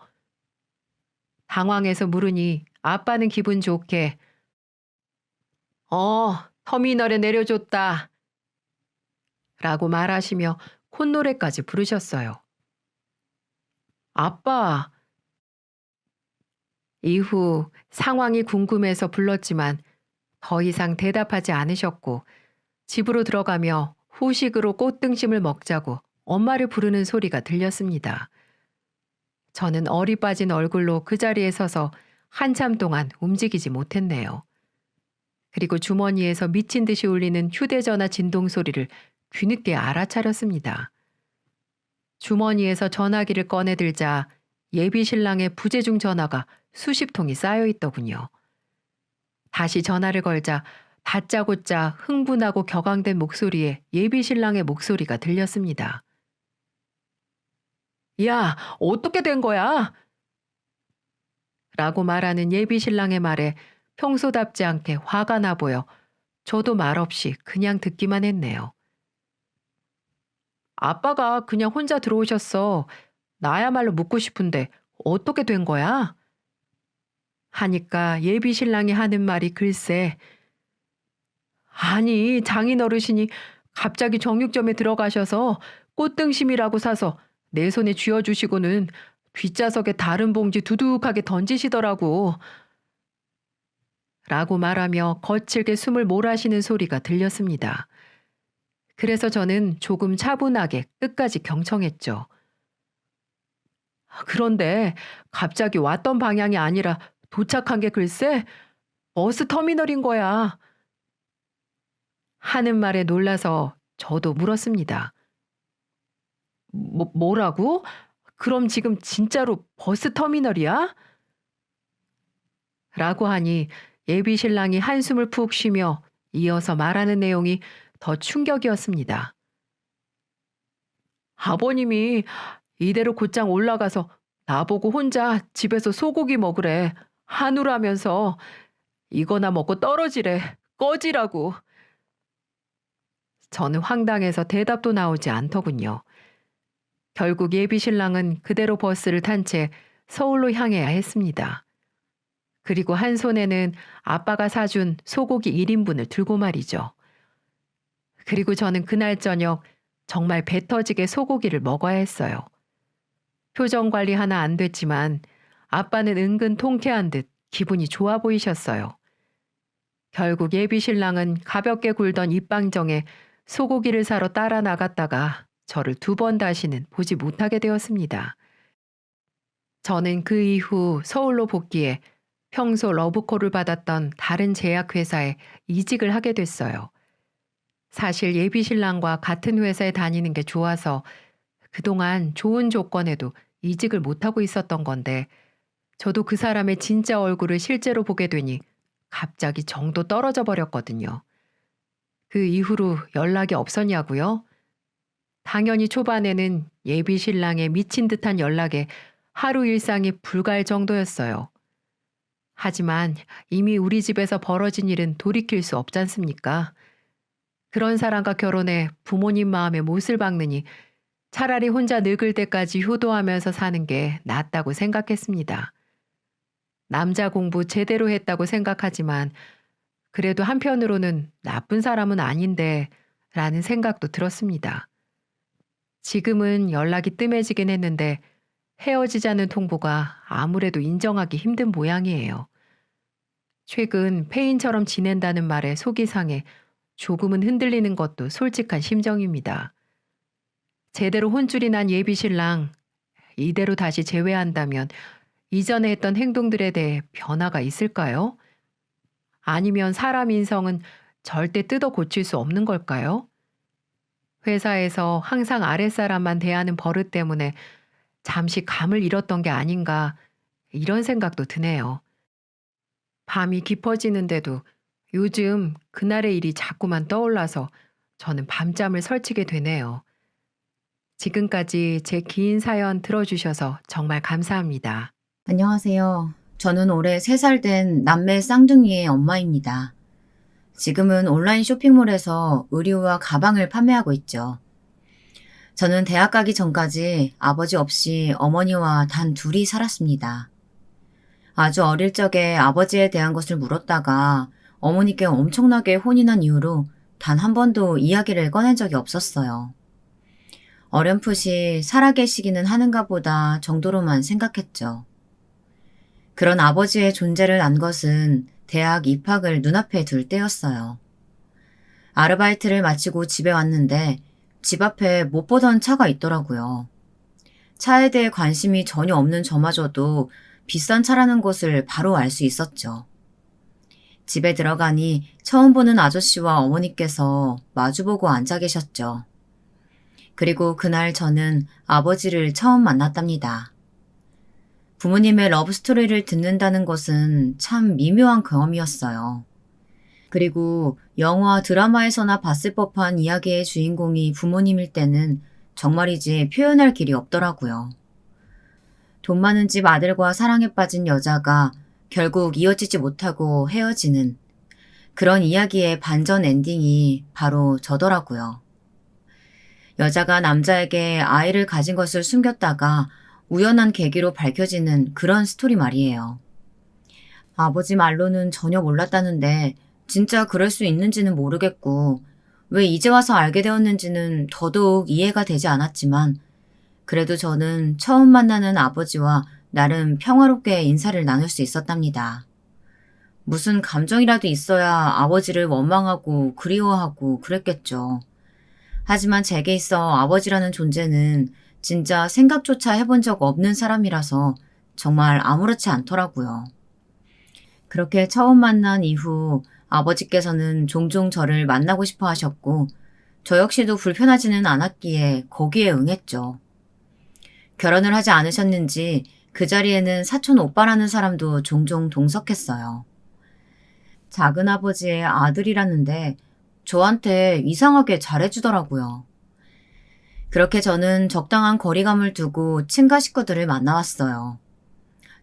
당황해서 물으니 아빠는 기분 좋게 터미널에 내려줬다 라고 말하시며 콧노래까지 부르셨어요. 아빠, 이후 상황이 궁금해서 불렀지만 더 이상 대답하지 않으셨고 집으로 들어가며 후식으로 꽃등심을 먹자고 엄마를 부르는 소리가 들렸습니다. 저는 얼이 빠진 얼굴로 그 자리에 서서 한참 동안 움직이지 못했네요. 그리고 주머니에서 미친 듯이 울리는 휴대전화 진동 소리를 뒤늦게 알아차렸습니다. 주머니에서 전화기를 꺼내들자 예비 신랑의 부재중 전화가 수십 통이 쌓여 있더군요. 다시 전화를 걸자 다짜고짜 흥분하고 격앙된 목소리에 예비 신랑의 목소리가 들렸습니다. 야, 어떻게 된 거야? 라고 말하는 예비 신랑의 말에 평소답지 않게 화가 나 보여 저도 말없이 그냥 듣기만 했네요. 아빠가 그냥 혼자 들어오셨어. 나야말로 묻고 싶은데 어떻게 된 거야? 하니까 예비 신랑이 하는 말이 글쎄, 아니 장인어르신이 갑자기 정육점에 들어가셔서 꽃등심이라고 사서 내 손에 쥐어주시고는 뒷좌석에 다른 봉지 두둑하게 던지시더라고. 라고 말하며 거칠게 숨을 몰아쉬는 소리가 들렸습니다. 그래서 저는 조금 차분하게 끝까지 경청했죠. 그런데 갑자기 왔던 방향이 아니라 도착한 게 글쎄 버스 터미널인 거야. 하는 말에 놀라서 저도 물었습니다. 뭐라고? 그럼 지금 진짜로 버스 터미널이야? 라고 하니 예비 신랑이 한숨을 푹 쉬며 이어서 말하는 내용이 더 충격이었습니다. 아버님이 이대로 곧장 올라가서 나보고 혼자 집에서 소고기 먹으래. 한우라면서 이거나 먹고 떨어지래. 꺼지라고. 저는 황당해서 대답도 나오지 않더군요. 결국 예비 신랑은 그대로 버스를 탄 채 서울로 향해야 했습니다. 그리고 한 손에는 아빠가 사준 소고기 1인분을 들고 말이죠. 그리고 저는 그날 저녁 정말 배 터지게 소고기를 먹어야 했어요. 표정 관리 하나 안 됐지만 아빠는 은근 통쾌한 듯 기분이 좋아 보이셨어요. 결국 예비 신랑은 가볍게 굴던 입방정에 소고기를 사러 따라 나갔다가 저를 2번 다시는 보지 못하게 되었습니다. 저는 그 이후 서울로 복귀해 평소 러브콜을 받았던 다른 제약회사에 이직을 하게 됐어요. 사실 예비 신랑과 같은 회사에 다니는 게 좋아서 그동안 좋은 조건에도 이직을 못하고 있었던 건데 저도 그 사람의 진짜 얼굴을 실제로 보게 되니 갑자기 정도 떨어져 버렸거든요. 그 이후로 연락이 없었냐고요? 당연히 초반에는 예비 신랑의 미친 듯한 연락에 하루 일상이 불가할 정도였어요. 하지만 이미 우리 집에서 벌어진 일은 돌이킬 수 없지 않습니까? 그런 사람과 결혼해 부모님 마음에 못을 박느니 차라리 혼자 늙을 때까지 효도하면서 사는 게 낫다고 생각했습니다. 남자 공부 제대로 했다고 생각하지만 그래도 한편으로는 나쁜 사람은 아닌데 라는 생각도 들었습니다. 지금은 연락이 뜸해지긴 했는데 헤어지자는 통보가 아무래도 인정하기 힘든 모양이에요. 최근 폐인처럼 지낸다는 말에 속이 상해 조금은 흔들리는 것도 솔직한 심정입니다. 제대로 혼쭐이 난 예비 신랑, 이대로 다시 재회한다면 이전에 했던 행동들에 대해 변화가 있을까요? 아니면 사람 인성은 절대 뜯어 고칠 수 없는 걸까요? 회사에서 항상 아랫사람만 대하는 버릇 때문에 잠시 감을 잃었던 게 아닌가, 이런 생각도 드네요. 밤이 깊어지는데도 요즘 그날의 일이 자꾸만 떠올라서 저는 밤잠을 설치게 되네요. 지금까지 제 긴 사연 들어주셔서 정말 감사합니다. 안녕하세요. 저는 올해 3살 된 남매 쌍둥이의 엄마입니다. 지금은 온라인 쇼핑몰에서 의류와 가방을 판매하고 있죠. 저는 대학 가기 전까지 아버지 없이 어머니와 단 둘이 살았습니다. 아주 어릴 적에 아버지에 대한 것을 물었다가 어머니께 엄청나게 혼이 난 이후로 단 한 번도 이야기를 꺼낸 적이 없었어요. 어렴풋이 살아계시기는 하는가 보다 정도로만 생각했죠. 그런 아버지의 존재를 안 것은 대학 입학을 눈앞에 둘 때였어요. 아르바이트를 마치고 집에 왔는데 집 앞에 못 보던 차가 있더라고요. 차에 대해 관심이 전혀 없는 저마저도 비싼 차라는 것을 바로 알 수 있었죠. 집에 들어가니 처음 보는 아저씨와 어머니께서 마주보고 앉아 계셨죠. 그리고 그날 저는 아버지를 처음 만났답니다. 부모님의 러브스토리를 듣는다는 것은 참 미묘한 경험이었어요. 그리고 영화, 드라마에서나 봤을 법한 이야기의 주인공이 부모님일 때는 정말이지 표현할 길이 없더라고요. 돈 많은 집 아들과 사랑에 빠진 여자가 결국 이어지지 못하고 헤어지는 그런 이야기의 반전 엔딩이 바로 저더라고요. 여자가 남자에게 아이를 가진 것을 숨겼다가 우연한 계기로 밝혀지는 그런 스토리 말이에요. 아버지 말로는 전혀 몰랐다는데 진짜 그럴 수 있는지는 모르겠고 왜 이제 와서 알게 되었는지는 더더욱 이해가 되지 않았지만 그래도 저는 처음 만나는 아버지와 나름 평화롭게 인사를 나눌 수 있었답니다. 무슨 감정이라도 있어야 아버지를 원망하고 그리워하고 그랬겠죠. 하지만 제게 있어 아버지라는 존재는 진짜 생각조차 해본 적 없는 사람이라서 정말 아무렇지 않더라고요. 그렇게 처음 만난 이후 아버지께서는 종종 저를 만나고 싶어 하셨고 저 역시도 불편하지는 않았기에 거기에 응했죠. 결혼을 하지 않으셨는지 그 자리에는 사촌 오빠라는 사람도 종종 동석했어요. 작은 아버지의 아들이라는데 저한테 이상하게 잘해주더라고요. 그렇게 저는 적당한 거리감을 두고 친가 식구들을 만나왔어요.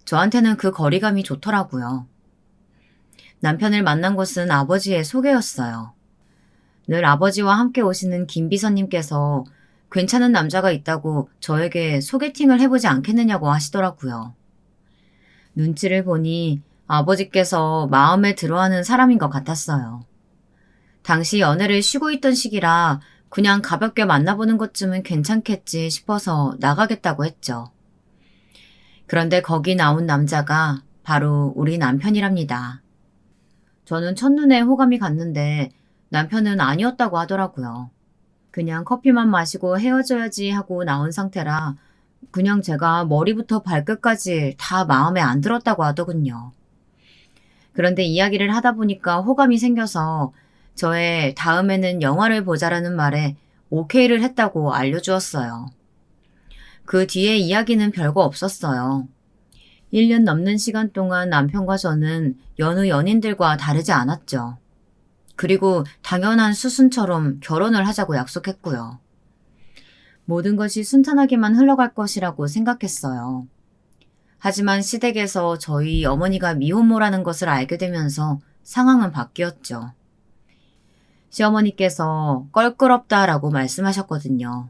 저한테는 그 거리감이 좋더라고요. 남편을 만난 곳은 아버지의 소개였어요. 늘 아버지와 함께 오시는 김 비서님께서 괜찮은 남자가 있다고 저에게 소개팅을 해보지 않겠느냐고 하시더라고요. 눈치를 보니 아버지께서 마음에 들어하는 사람인 것 같았어요. 당시 연애를 쉬고 있던 시기라 그냥 가볍게 만나보는 것쯤은 괜찮겠지 싶어서 나가겠다고 했죠. 그런데 거기 나온 남자가 바로 우리 남편이랍니다. 저는 첫눈에 호감이 갔는데 남편은 아니었다고 하더라고요. 그냥 커피만 마시고 헤어져야지 하고 나온 상태라 그냥 제가 머리부터 발끝까지 다 마음에 안 들었다고 하더군요. 그런데 이야기를 하다 보니까 호감이 생겨서 저의 다음에는 영화를 보자라는 말에 오케이를 했다고 알려주었어요. 그 뒤에 이야기는 별거 없었어요. 1년 넘는 시간 동안 남편과 저는 여느 연인들과 다르지 않았죠. 그리고 당연한 수순처럼 결혼을 하자고 약속했고요. 모든 것이 순탄하게만 흘러갈 것이라고 생각했어요. 하지만 시댁에서 저희 어머니가 미혼모라는 것을 알게 되면서 상황은 바뀌었죠. 시어머니께서 껄끄럽다라고 말씀하셨거든요.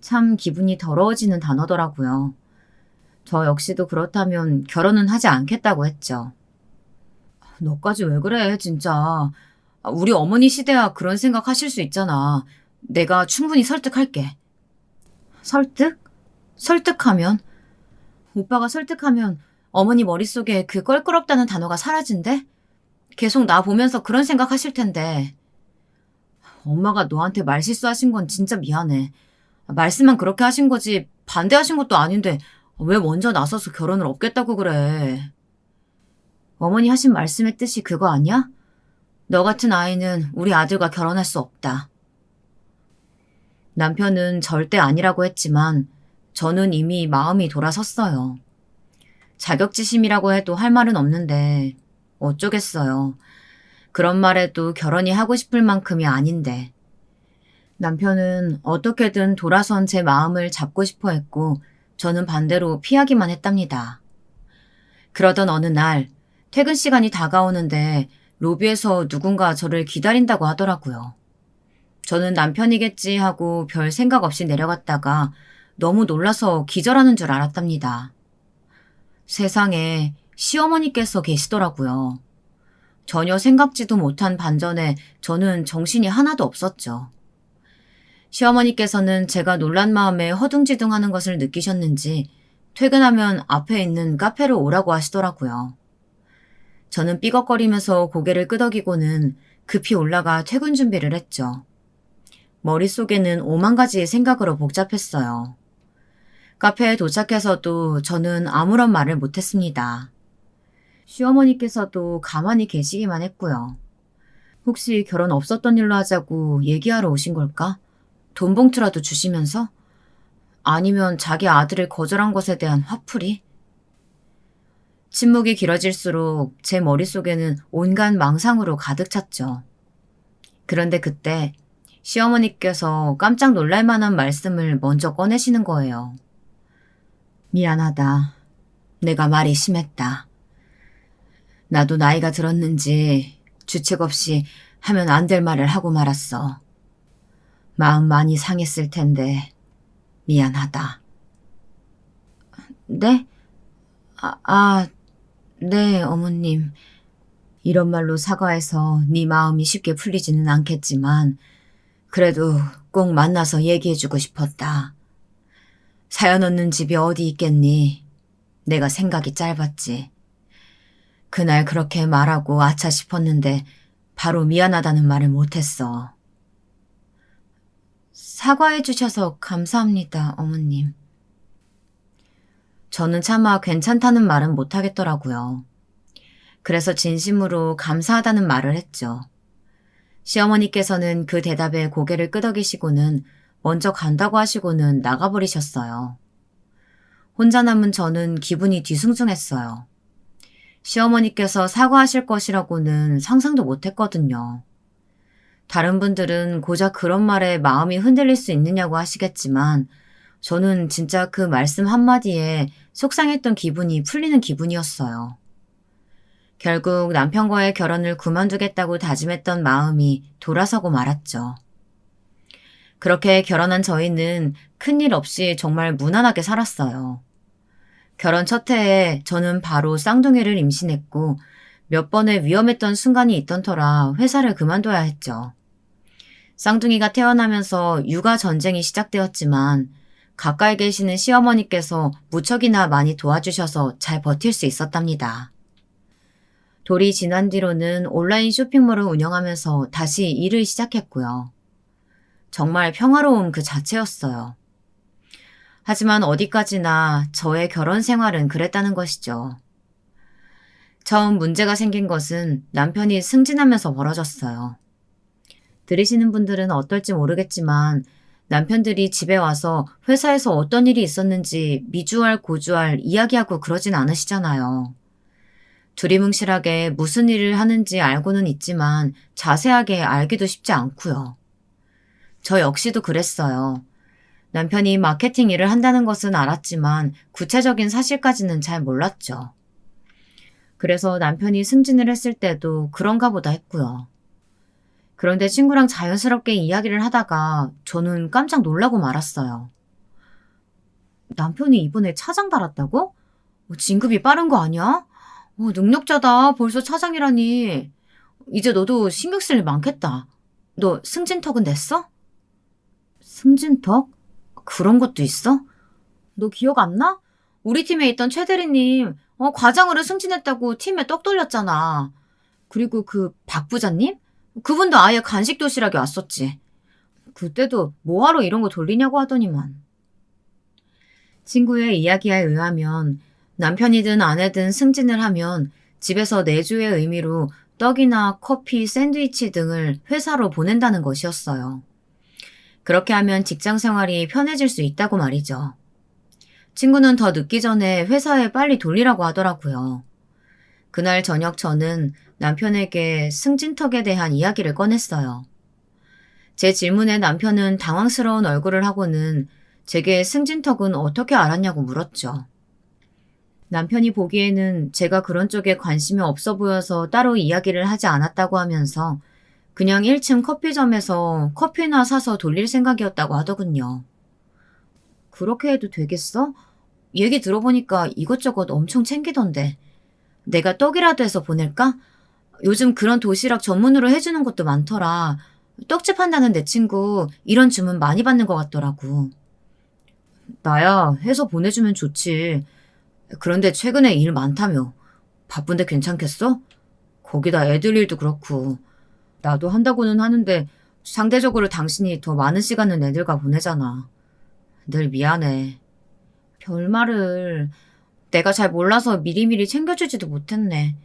참 기분이 더러워지는 단어더라고요. 저 역시도 그렇다면 결혼은 하지 않겠다고 했죠. 너까지 왜 그래, 진짜. 우리 어머니 시대야 그런 생각 하실 수 있잖아. 내가 충분히 설득할게. 설득? 설득하면? 오빠가 설득하면 어머니 머릿속에 그 껄끄럽다는 단어가 사라진대? 계속 나 보면서 그런 생각 하실 텐데. 엄마가 너한테 말실수하신 건 진짜 미안해. 말씀만 그렇게 하신 거지 반대하신 것도 아닌데 왜 먼저 나서서 결혼을 업겠다고 그래? 어머니 하신 말씀의 뜻이 그거 아니야? 너 같은 아이는 우리 아들과 결혼할 수 없다. 남편은 절대 아니라고 했지만 저는 이미 마음이 돌아섰어요. 자격지심이라고 해도 할 말은 없는데 어쩌겠어요. 그런 말에도 결혼이 하고 싶을 만큼이 아닌데. 남편은 어떻게든 돌아선 제 마음을 잡고 싶어 했고 저는 반대로 피하기만 했답니다. 그러던 어느 날 퇴근 시간이 다가오는데 로비에서 누군가 저를 기다린다고 하더라고요. 저는 남편이겠지 하고 별 생각 없이 내려갔다가 너무 놀라서 기절하는 줄 알았답니다. 세상에 시어머니께서 계시더라고요. 전혀 생각지도 못한 반전에 저는 정신이 하나도 없었죠. 시어머니께서는 제가 놀란 마음에 허둥지둥하는 것을 느끼셨는지 퇴근하면 앞에 있는 카페로 오라고 하시더라고요. 저는 삐걱거리면서 고개를 끄덕이고는 급히 올라가 퇴근 준비를 했죠. 머릿속에는 오만 가지의 생각으로 복잡했어요. 카페에 도착해서도 저는 아무런 말을 못했습니다. 시어머니께서도 가만히 계시기만 했고요. 혹시 결혼 없었던 일로 하자고 얘기하러 오신 걸까? 돈 봉투라도 주시면서? 아니면 자기 아들을 거절한 것에 대한 화풀이? 침묵이 길어질수록 제 머릿속에는 온갖 망상으로 가득 찼죠. 그런데 그때 시어머니께서 깜짝 놀랄 만한 말씀을 먼저 꺼내시는 거예요. 미안하다. 내가 말이 심했다. 나도 나이가 들었는지 주책 없이 하면 안 될 말을 하고 말았어. 마음 많이 상했을 텐데 미안하다. 네? 네, 어머님. 이런 말로 사과해서 네 마음이 쉽게 풀리지는 않겠지만 그래도 꼭 만나서 얘기해주고 싶었다. 사연 없는 집이 어디 있겠니? 내가 생각이 짧았지. 그날 그렇게 말하고 아차 싶었는데 바로 미안하다는 말을 못했어. 사과해 주셔서 감사합니다, 어머님. 저는 차마 괜찮다는 말은 못하겠더라고요. 그래서 진심으로 감사하다는 말을 했죠. 시어머니께서는 그 대답에 고개를 끄덕이시고는 먼저 간다고 하시고는 나가버리셨어요. 혼자 남은 저는 기분이 뒤숭숭했어요. 시어머니께서 사과하실 것이라고는 상상도 못했거든요. 다른 분들은 고작 그런 말에 마음이 흔들릴 수 있느냐고 하시겠지만 저는 진짜 그 말씀 한마디에 속상했던 기분이 풀리는 기분이었어요. 결국 남편과의 결혼을 그만두겠다고 다짐했던 마음이 돌아서고 말았죠. 그렇게 결혼한 저희는 큰일 없이 정말 무난하게 살았어요. 결혼 첫 해에 저는 바로 쌍둥이를 임신했고 몇 번의 위험했던 순간이 있던 터라 회사를 그만둬야 했죠. 쌍둥이가 태어나면서 육아 전쟁이 시작되었지만 가까이 계시는 시어머니께서 무척이나 많이 도와주셔서 잘 버틸 수 있었답니다. 돌이 지난 뒤로는 온라인 쇼핑몰을 운영하면서 다시 일을 시작했고요. 정말 평화로움 그 자체였어요. 하지만 어디까지나 저의 결혼 생활은 그랬다는 것이죠. 처음 문제가 생긴 것은 남편이 승진하면서 벌어졌어요. 들으시는 분들은 어떨지 모르겠지만 남편들이 집에 와서 회사에서 어떤 일이 있었는지 미주알 고주알 이야기하고 그러진 않으시잖아요. 두리뭉실하게 무슨 일을 하는지 알고는 있지만 자세하게 알기도 쉽지 않고요. 저 역시도 그랬어요. 남편이 마케팅 일을 한다는 것은 알았지만 구체적인 사실까지는 잘 몰랐죠. 그래서 남편이 승진을 했을 때도 그런가 보다 했고요. 그런데 친구랑 자연스럽게 이야기를 하다가 저는 깜짝 놀라고 말았어요. 남편이 이번에 차장 달았다고? 진급이 빠른 거 아니야? 능력자다. 벌써 차장이라니. 이제 너도 신경 쓸 일 많겠다. 너 승진턱은 냈어? 승진턱? 그런 것도 있어? 너 기억 안 나? 우리 팀에 있던 최 대리님 과장으로 승진했다고 팀에 떡 돌렸잖아. 그리고 그 박 부장님? 그분도 아예 간식 도시락이 왔었지. 그때도 뭐하러 이런 거 돌리냐고 하더니만. 친구의 이야기에 의하면 남편이든 아내든 승진을 하면 집에서 내조의 의미로 떡이나 커피, 샌드위치 등을 회사로 보낸다는 것이었어요. 그렇게 하면 직장 생활이 편해질 수 있다고 말이죠. 친구는 더 늦기 전에 회사에 빨리 돌리라고 하더라고요. 그날 저녁 저는 남편에게 승진턱에 대한 이야기를 꺼냈어요. 제 질문에 남편은 당황스러운 얼굴을 하고는 제게 승진턱은 어떻게 알았냐고 물었죠. 남편이 보기에는 제가 그런 쪽에 관심이 없어 보여서 따로 이야기를 하지 않았다고 하면서 그냥 1층 커피점에서 커피나 사서 돌릴 생각이었다고 하더군요. 그렇게 해도 되겠어? 얘기 들어보니까 이것저것 엄청 챙기던데. 내가 떡이라도 해서 보낼까? 요즘 그런 도시락 전문으로 해주는 것도 많더라. 떡집 한다는 내 친구 이런 주문 많이 받는 것 같더라고. 나야 해서 보내주면 좋지. 그런데 최근에 일 많다며. 바쁜데 괜찮겠어? 거기다 애들 일도 그렇고. 나도 한다고는 하는데 상대적으로 당신이 더 많은 시간을 애들과 보내잖아. 늘 미안해. 별말을. 내가 잘 몰라서 미리미리 챙겨주지도 못했네.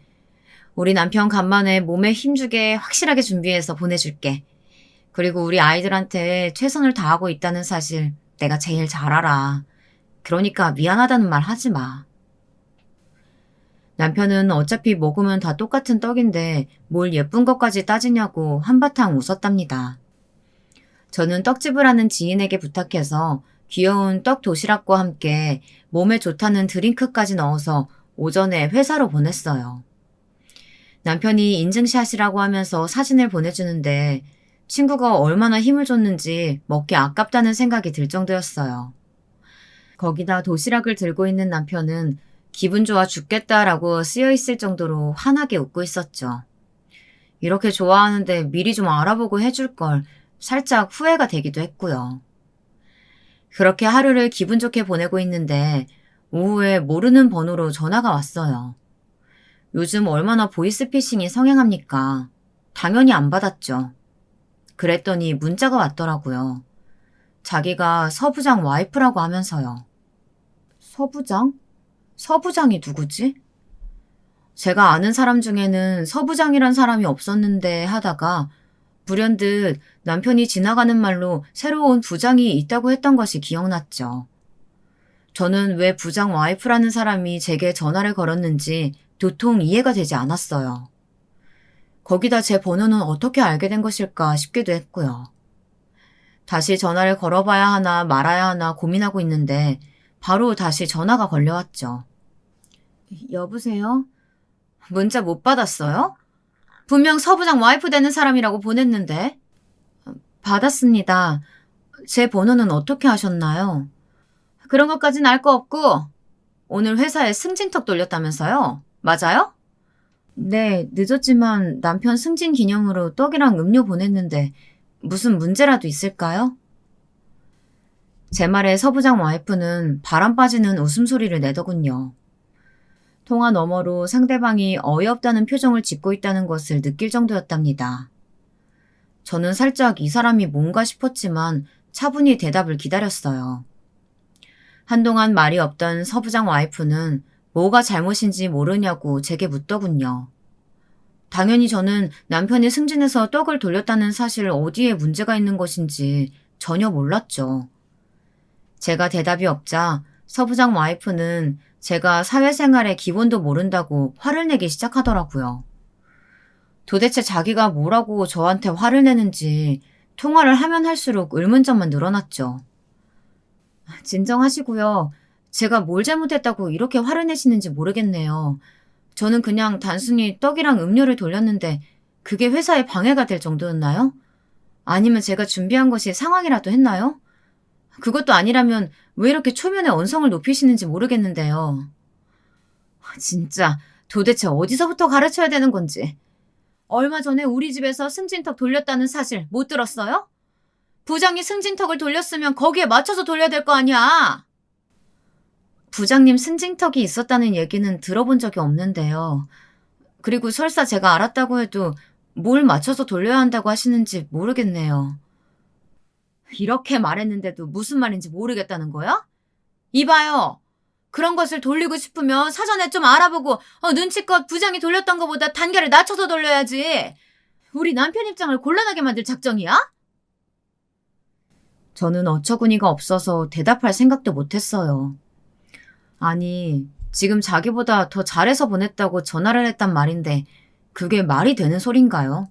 우리 남편 간만에 몸에 힘주게 확실하게 준비해서 보내줄게. 그리고 우리 아이들한테 최선을 다하고 있다는 사실 내가 제일 잘 알아. 그러니까 미안하다는 말 하지 마. 남편은 어차피 먹으면 다 똑같은 떡인데 뭘 예쁜 것까지 따지냐고 한바탕 웃었답니다. 저는 떡집을 하는 지인에게 부탁해서 귀여운 떡 도시락과 함께 몸에 좋다는 드링크까지 넣어서 오전에 회사로 보냈어요. 남편이 인증샷이라고 하면서 사진을 보내주는데 친구가 얼마나 힘을 줬는지 먹기 아깝다는 생각이 들 정도였어요. 거기다 도시락을 들고 있는 남편은 기분 좋아 죽겠다라고 쓰여있을 정도로 환하게 웃고 있었죠. 이렇게 좋아하는데 미리 좀 알아보고 해줄 걸 살짝 후회가 되기도 했고요. 그렇게 하루를 기분 좋게 보내고 있는데 오후에 모르는 번호로 전화가 왔어요. 요즘 얼마나 보이스피싱이 성행합니까? 당연히 안 받았죠. 그랬더니 문자가 왔더라고요. 자기가 서부장 와이프라고 하면서요. 서부장? 서부장이 누구지? 제가 아는 사람 중에는 서부장이란 사람이 없었는데 하다가 불현듯 남편이 지나가는 말로 새로운 부장이 있다고 했던 것이 기억났죠. 저는 왜 부장 와이프라는 사람이 제게 전화를 걸었는지 도통 이해가 되지 않았어요. 거기다 제 번호는 어떻게 알게 된 것일까 싶기도 했고요. 다시 전화를 걸어봐야 하나 말아야 하나 고민하고 있는데 바로 다시 전화가 걸려왔죠. 여보세요? 문자 못 받았어요? 분명 서부장 와이프 되는 사람이라고 보냈는데. 받았습니다. 제 번호는 어떻게 하셨나요? 그런 것까진 알 거 없고 오늘 회사에 승진턱 돌렸다면서요? 맞아요? 네, 늦었지만 남편 승진 기념으로 떡이랑 음료 보냈는데 무슨 문제라도 있을까요? 제 말에 서부장 와이프는 바람 빠지는 웃음소리를 내더군요. 통화 너머로 상대방이 어이없다는 표정을 짓고 있다는 것을 느낄 정도였답니다. 저는 살짝 이 사람이 뭔가 싶었지만 차분히 대답을 기다렸어요. 한동안 말이 없던 서부장 와이프는 뭐가 잘못인지 모르냐고 제게 묻더군요. 당연히 저는 남편이 승진해서 떡을 돌렸다는 사실 어디에 문제가 있는 것인지 전혀 몰랐죠. 제가 대답이 없자 서부장 와이프는 제가 사회생활의 기본도 모른다고 화를 내기 시작하더라고요. 도대체 자기가 뭐라고 저한테 화를 내는지 통화를 하면 할수록 의문점만 늘어났죠. 진정하시고요. 제가 뭘 잘못했다고 이렇게 화를 내시는지 모르겠네요. 저는 그냥 단순히 떡이랑 음료를 돌렸는데 그게 회사에 방해가 될 정도였나요? 아니면 제가 준비한 것이 상황이라도 했나요? 그것도 아니라면 왜 이렇게 초면에 언성을 높이시는지 모르겠는데요. 진짜 도대체 어디서부터 가르쳐야 되는 건지. 얼마 전에 우리 집에서 승진턱 돌렸다는 사실 못 들었어요? 부장이 승진턱을 돌렸으면 거기에 맞춰서 돌려야 될 거 아니야. 부장님 승진턱이 있었다는 얘기는 들어본 적이 없는데요. 그리고 설사 제가 알았다고 해도 뭘 맞춰서 돌려야 한다고 하시는지 모르겠네요. 이렇게 말했는데도 무슨 말인지 모르겠다는 거야? 이봐요. 그런 것을 돌리고 싶으면 사전에 좀 알아보고 눈치껏 부장이 돌렸던 것보다 단계를 낮춰서 돌려야지. 우리 남편 입장을 곤란하게 만들 작정이야? 저는 어처구니가 없어서 대답할 생각도 못했어요. 아니, 지금 자기보다 더 잘해서 보냈다고 전화를 했단 말인데 그게 말이 되는 소린가요?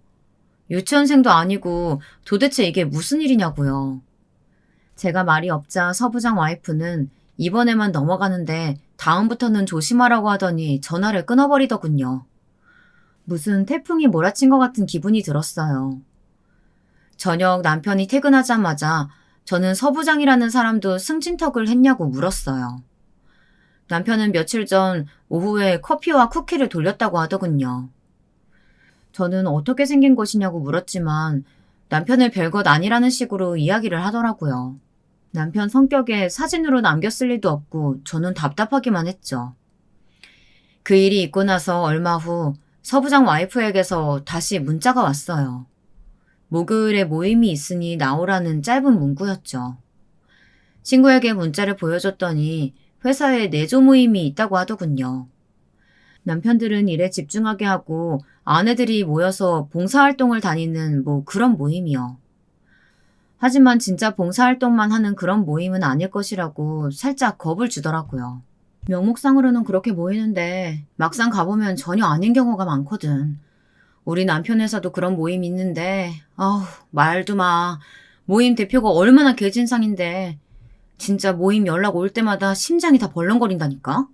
유치원생도 아니고 도대체 이게 무슨 일이냐고요. 제가 말이 없자 서부장 와이프는 이번에만 넘어가는데 다음부터는 조심하라고 하더니 전화를 끊어버리더군요. 무슨 태풍이 몰아친 것 같은 기분이 들었어요. 저녁 남편이 퇴근하자마자 저는 서부장이라는 사람도 승진턱을 했냐고 물었어요. 남편은 며칠 전 오후에 커피와 쿠키를 돌렸다고 하더군요. 저는 어떻게 생긴 것이냐고 물었지만 남편을 별것 아니라는 식으로 이야기를 하더라고요. 남편 성격에 사진으로 남겼을 리도 없고 저는 답답하기만 했죠. 그 일이 있고 나서 얼마 후 서부장 와이프에게서 다시 문자가 왔어요. 목요일에 모임이 있으니 나오라는 짧은 문구였죠. 친구에게 문자를 보여줬더니 회사에 내조 모임이 있다고 하더군요. 남편들은 일에 집중하게 하고 아내들이 모여서 봉사활동을 다니는 그런 모임이요. 하지만 진짜 봉사활동만 하는 그런 모임은 아닐 것이라고 살짝 겁을 주더라고요. 명목상으로는 그렇게 보이는데 막상 가보면 전혀 아닌 경우가 많거든. 우리 남편 회사도 그런 모임 있는데 말도 마. 모임 대표가 얼마나 개진상인데 진짜 모임 연락 올 때마다 심장이 다 벌렁거린다니까?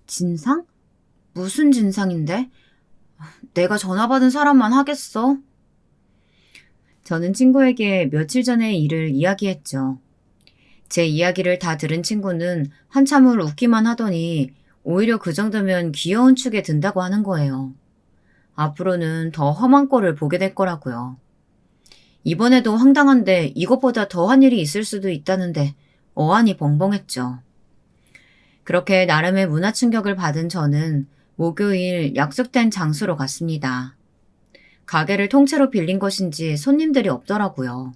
진상? 무슨 진상인데? 내가 전화 받은 사람만 하겠어? 저는 친구에게 며칠 전의 일을 이야기했죠. 제 이야기를 다 들은 친구는 한참을 웃기만 하더니 오히려 그 정도면 귀여운 축에 든다고 하는 거예요. 앞으로는 더 험한 꼴을 보게 될 거라고요. 이번에도 황당한데 이것보다 더한 일이 있을 수도 있다는데 어안이 벙벙했죠. 그렇게 나름의 문화 충격을 받은 저는 목요일 약속된 장소로 갔습니다. 가게를 통째로 빌린 것인지 손님들이 없더라고요.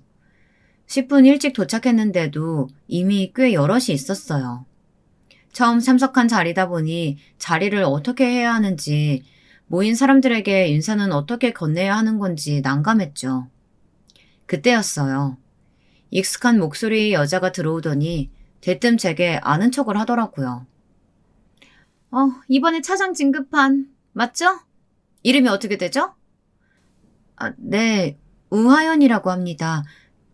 10분 일찍 도착했는데도 이미 꽤 여럿이 있었어요. 처음 참석한 자리다 보니 자리를 어떻게 해야 하는지, 모인 사람들에게 인사는 어떻게 건네야 하는 건지 난감했죠. 그때였어요. 익숙한 목소리의 여자가 들어오더니 대뜸 제게 아는 척을 하더라고요. 이번에 차장 진급한, 맞죠? 이름이 어떻게 되죠? 네, 우하연이라고 합니다.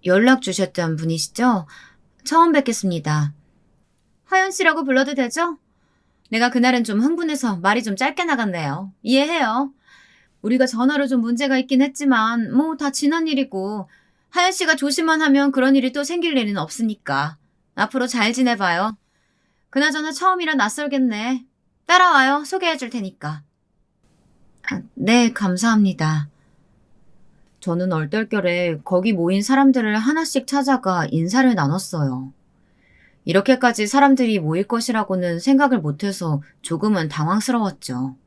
연락 주셨던 분이시죠? 처음 뵙겠습니다. 하연 씨라고 불러도 되죠? 내가 그날은 좀 흥분해서 말이 좀 짧게 나갔네요. 이해해요. 우리가 전화로 좀 문제가 있긴 했지만 다 지난 일이고 하연 씨가 조심만 하면 그런 일이 또 생길 일은 없으니까. 앞으로 잘 지내봐요. 그나저나 처음이라 낯설겠네. 따라와요. 소개해 줄 테니까. 네, 감사합니다. 저는 얼떨결에 거기 모인 사람들을 하나씩 찾아가 인사를 나눴어요. 이렇게까지 사람들이 모일 것이라고는 생각을 못해서 조금은 당황스러웠죠.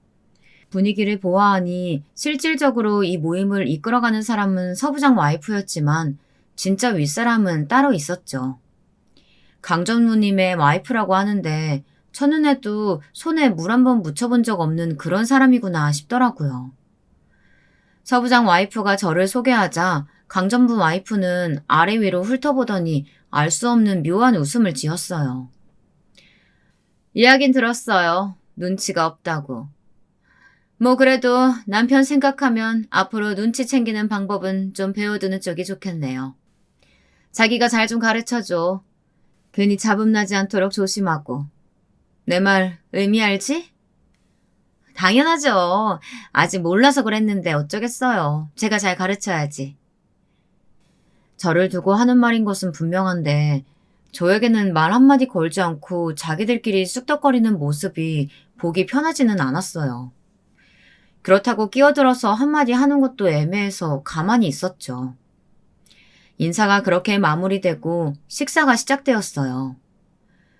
분위기를 보아하니 실질적으로 이 모임을 이끌어가는 사람은 서부장 와이프였지만 진짜 윗사람은 따로 있었죠. 강전무님의 와이프라고 하는데 첫눈에도 손에 물 한 번 묻혀본 적 없는 그런 사람이구나 싶더라고요. 서부장 와이프가 저를 소개하자 강전부 와이프는 아래 위로 훑어보더니 알 수 없는 묘한 웃음을 지었어요. 이야긴 들었어요. 눈치가 없다고. 그래도 남편 생각하면 앞으로 눈치 챙기는 방법은 좀 배워두는 쪽이 좋겠네요. 자기가 잘 좀 가르쳐줘. 괜히 잡음나지 않도록 조심하고. 내 말 의미 알지? 당연하죠. 아직 몰라서 그랬는데 어쩌겠어요. 제가 잘 가르쳐야지. 저를 두고 하는 말인 것은 분명한데 저에게는 말 한마디 걸지 않고 자기들끼리 쑥덕거리는 모습이 보기 편하지는 않았어요. 그렇다고 끼어들어서 한마디 하는 것도 애매해서 가만히 있었죠. 인사가 그렇게 마무리되고 식사가 시작되었어요.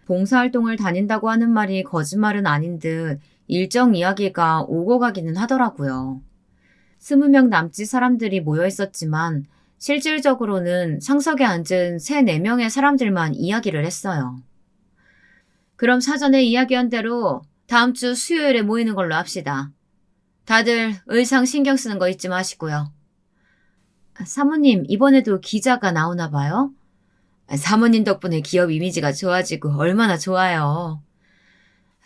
봉사활동을 다닌다고 하는 말이 거짓말은 아닌 듯 일정 이야기가 오고 가기는 하더라고요. 20명 남짓 사람들이 모여 있었지만 실질적으로는 상석에 앉은 3, 4명의 사람들만 이야기를 했어요. 그럼 사전에 이야기한 대로 다음 주 수요일에 모이는 걸로 합시다. 다들 의상 신경 쓰는 거 잊지 마시고요. 사모님, 이번에도 기자가 나오나 봐요? 사모님 덕분에 기업 이미지가 좋아지고 얼마나 좋아요.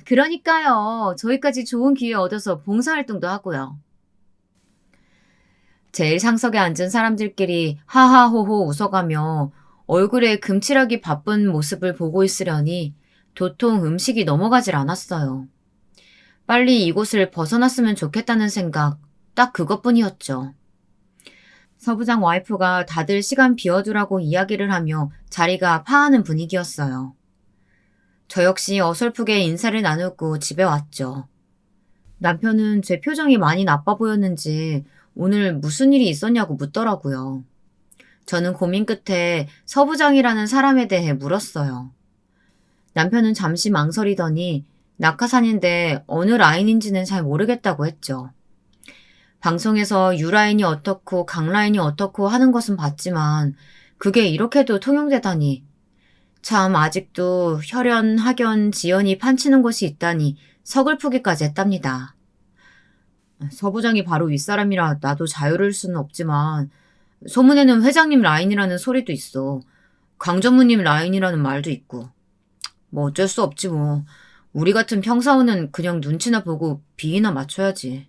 그러니까요. 저희까지 좋은 기회 얻어서 봉사활동도 하고요. 제일 상석에 앉은 사람들끼리 하하호호 웃어가며 얼굴에 금칠하기 바쁜 모습을 보고 있으려니 도통 음식이 넘어가질 않았어요. 빨리 이곳을 벗어났으면 좋겠다는 생각, 딱 그것뿐이었죠. 서부장 와이프가 다들 시간 비워두라고 이야기를 하며 자리가 파하는 분위기였어요. 저 역시 어설프게 인사를 나누고 집에 왔죠. 남편은 제 표정이 많이 나빠 보였는지 오늘 무슨 일이 있었냐고 묻더라고요. 저는 고민 끝에 서부장이라는 사람에 대해 물었어요. 남편은 잠시 망설이더니 낙하산인데 어느 라인인지는 잘 모르겠다고 했죠. 방송에서 U라인이 어떻고 강라인이 어떻고 하는 것은 봤지만 그게 이렇게도 통용되다니. 참 아직도 혈연, 학연, 지연이 판치는 곳이 있다니 서글프기까지 했답니다. 서부장이 바로 윗사람이라 나도 자유로울 수는 없지만 소문에는 회장님 라인이라는 소리도 있어. 강 전무님 라인이라는 말도 있고. 뭐 어쩔 수 없지 뭐. 우리 같은 평사원은 그냥 눈치나 보고 비위나 맞춰야지.